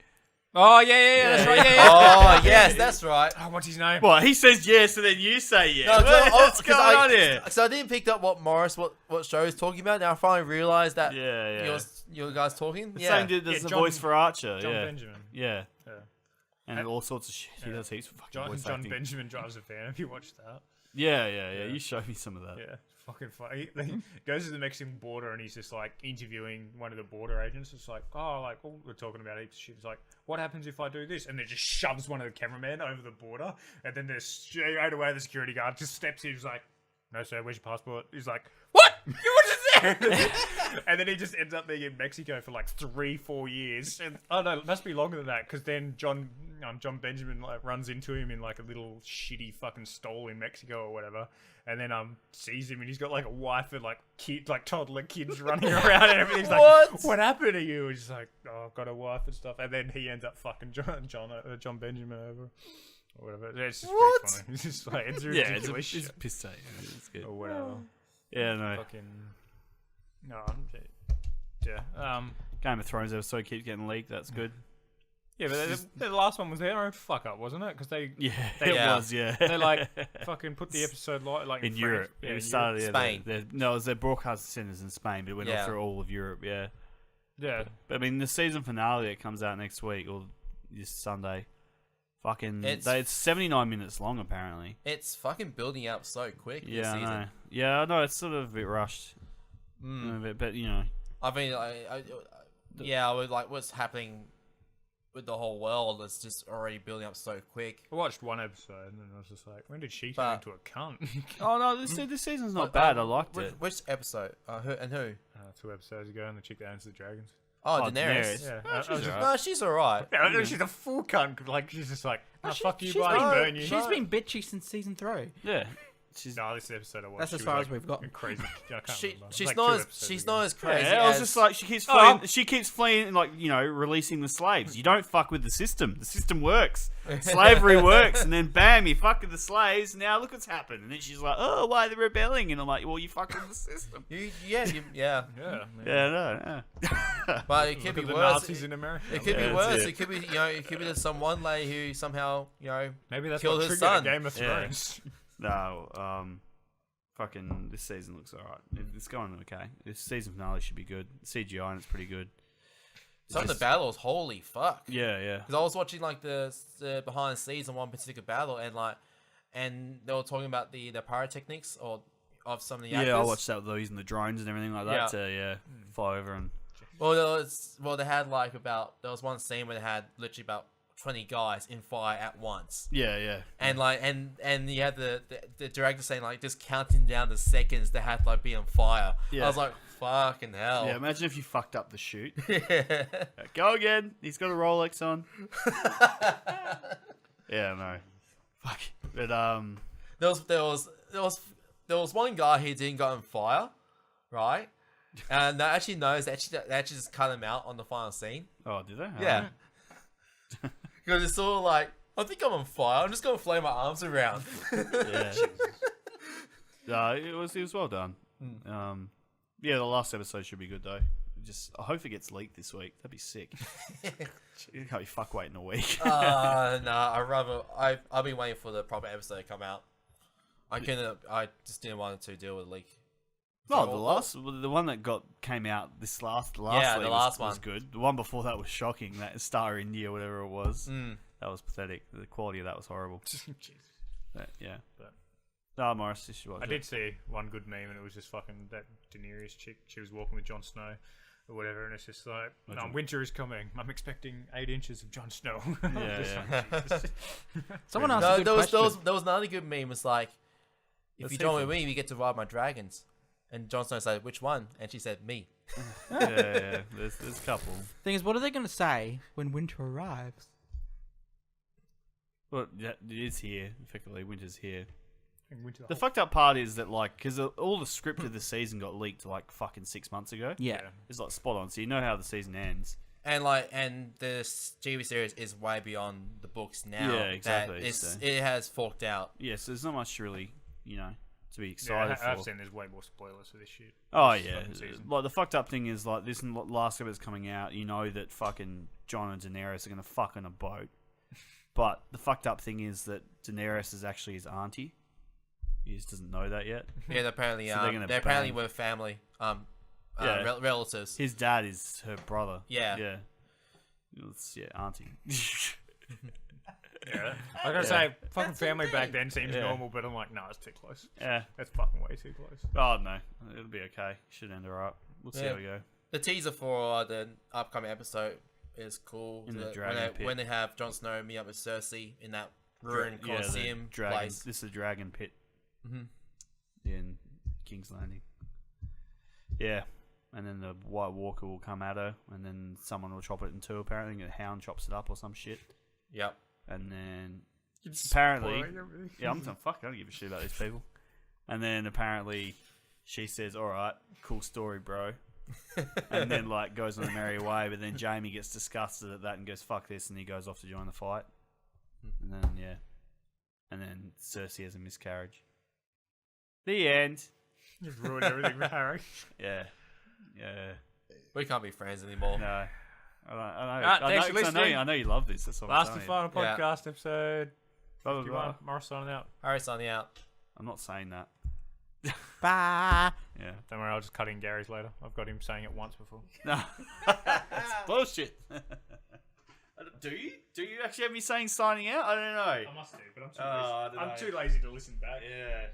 Oh yeah, that's right. Yeah. Oh yes, that's right. Oh, what's his name? What he says yes, and then you say yes. No, What's going on here? So I didn't pick up what show he's talking about. Now I finally realised that Yeah. you guys talking. The Yeah. same dude that's the John- voice for Archer. John yeah. Benjamin. Yeah. Yeah. And all sorts of shit. He Yeah. does heaps of fucking John voice acting. Benjamin drives a van. Have you watched that? Yeah. Yeah. You showed me some of that. Yeah, it's fucking funny. He goes to the Mexican border and he's just like interviewing one of the border agents. It's like, we're talking about heaps of shit. It's like, what happens if I do this? And then just shoves one of the cameramen over the border. And then there's straight away the security guard just steps in. He's like, no, sir, where's your passport? He's like, what? You were just there! And then he just ends up being in Mexico for like 3-4 years. And oh no, it must be longer than that because then John Benjamin like runs into him in like a little shitty fucking stall in Mexico or whatever, and then sees him and he's got like a wife and like toddler kids running around and everything's like, what happened to you? He's like, oh, I've got a wife and stuff, and then he ends up fucking John Benjamin over. Or whatever. It's just pretty funny. It's just like it's ridiculous. It's a piss take. It's good. Or whatever. Yeah, no. Fucking no. Yeah. Game of Thrones episode keeps getting leaked. That's good. Yeah, but the last one was their own fuck up, wasn't it? Because they It was. Yeah. they like fucking put the episode like in France. Europe. Yeah, It in started Spain. No, it was their broadcast centers in Spain, but it went Yeah. off through all of Europe. Yeah. Europe. But I mean, the season finale that comes out next week or this Sunday, fucking, It's- it's 79 minutes long apparently. It's fucking building up so quick. This Yeah, I season. know. Yeah, I know. It's sort of a bit rushed, but you know, I mean, I would like what's happening with the whole world. It's just already building up so quick. I watched one episode and then I was just like, when did she turn But- into a cunt? oh no, this season's not But, bad. I liked which, it. Which episode? Who? 2 episodes ago, and the chick that answers the dragons. Oh, Oh, Daenerys. Daenerys. Yeah, Oh, I she's was just- alright. No, she's alright. Yeah, she's a full cunt. Like she's just like, oh, fuck you, she's buddy, been- burn you. She's been bitchy since season 3. Yeah, she's. No, this episode I watched. That's she as was, far like, as we've got. Crazy. I can't remember. She's Like not 2 as episodes not ago. as crazy. Yeah, I was as, just like, she keeps Oh. fleeing. She keeps fleeing, like, you know, releasing the slaves. You don't fuck with the system. The system works. Slavery works, and then bam, you fuck with the slaves. Now look what's happened. And then she's like, oh, why are they rebelling? And I'm like, well, you fuck with the system. yeah. Yeah. Yeah, no. But it could Look be at the worse. Nazis in America. It could Yeah, be that's worse. it. It could be it could be just some one lady who somehow Maybe that's killed what his triggered son. Game of Yeah. Thrones. No, fucking, this season looks alright. It's going okay. This season finale should be good. CGI and it's pretty good. some of the Just- battles. Holy fuck! Yeah, yeah. Because I was watching like the behind the scenes on one particular battle, and they were talking about the pyrotechnics of some of the actors. Yeah, I watched that with those using the drones and everything like that Yeah. to fly over and Well, they had like there was one scene where they had literally about 20 guys in fire at once. yeah. And like and you had the director saying like just counting down the seconds they had to like be on fire. Yeah. I was like, fucking hell. Yeah, imagine if you fucked up the shoot. Yeah. Go again. He's got a Rolex on. Yeah, no. Fuck. But there was one guy who didn't go on fire, right? And they actually knows they actually just cut him out on the final scene. oh, did they? Yeah. Because it's sort of like, I think I'm on fire. I'm just gonna flame my arms around. Yeah. No, it was well done. Yeah, the last episode should be good though. I hope it gets leaked this week. That'd be sick. You can't be fuck waiting a week. No, I've been waiting for the proper episode to come out. I just didn't want to deal with a leak. No, the one that came out this last Yeah, week the last was one. good. The one before that was shocking. That Star India, whatever it was, Mm. that was pathetic. The quality of that was horrible. Jeez. But, yeah, But- no, Morris, you should watch I it. did see one good meme, and it was just fucking that Daenerys chick. She was walking with Jon Snow, or whatever, and it's just like, no, Jon- winter is coming. I'm expecting 8 inches of Jon Snow. Yeah, Just yeah. like, Jesus. Someone asked No, a good there was question. another good meme. It's like, if Let's you hear join with from- me, we get to ride my dragons. And Jon Snow said, which one? And she said, me. yeah. There's a couple. Thing is, what are they going to say when winter arrives? Well, yeah, it is here. Effectively, winter's here. Winter The fucked up part is that, like, because all the script of the season got leaked like fucking 6 months ago. Yeah. It's like spot on, so you know how the season ends. And the TV series is way beyond the books now. Yeah, exactly, That so- it has forked out. Yeah, so there's not much really, to be Yeah, excited I've for. seen there's way more spoilers for this shit. Oh This yeah, fucking season. like the fucked up thing is like this last episode's coming out. You know that fucking Jon and Daenerys are gonna fuck on a boat, but the fucked up thing is that Daenerys is actually his auntie. He just doesn't know that yet. Yeah, they apparently So they're gonna they apparently ban- were family. Yeah. Relatives. His dad is her brother. Yeah. yeah, auntie. Yeah, I gotta say, fucking family back then seems Yeah. normal, but I'm like, no, it's too close. Yeah. That's fucking way too close. Oh no, it'll be okay. Should end alright. We'll see Yeah. how we go. The teaser for the upcoming episode is cool. In the when dragon pit. when they have Jon Snow meet up with Cersei in that ruined Yeah, the Colosseum dragon. place. This is the dragon pit hmm in King's Landing. Yeah. And then the White Walker will come at her, and then someone will chop it in two, apparently. A hound chops it up or some shit. Yep. And then, apparently... Spoiling everything. Yeah, fuck, I don't give a shit about these people. And then, apparently, she says, alright, cool story, bro. And then, like, goes on a merry way, but then Jaime gets disgusted at that and goes, fuck this, and he goes off to join the fight. And then, yeah. And then Cersei has a miscarriage. The end. Just ruined everything for Harry. Yeah. Yeah. We can't be friends anymore. No. I know. Ah, thanks for listening. I know you love this. That's what Last I'm and saying. final Yeah. podcast episode. Blah, blah, 51. blah. Morris signing out. Harry signing out. I'm not saying that. Bye. Yeah. Don't worry, I'll just cut in Gary's later. I've got him saying it once before. No. That's bullshit. Do you? Do you actually have me saying signing out? I don't know. I must do, but I'm too Oh, I don't I'm know. too lazy to listen back. Yeah.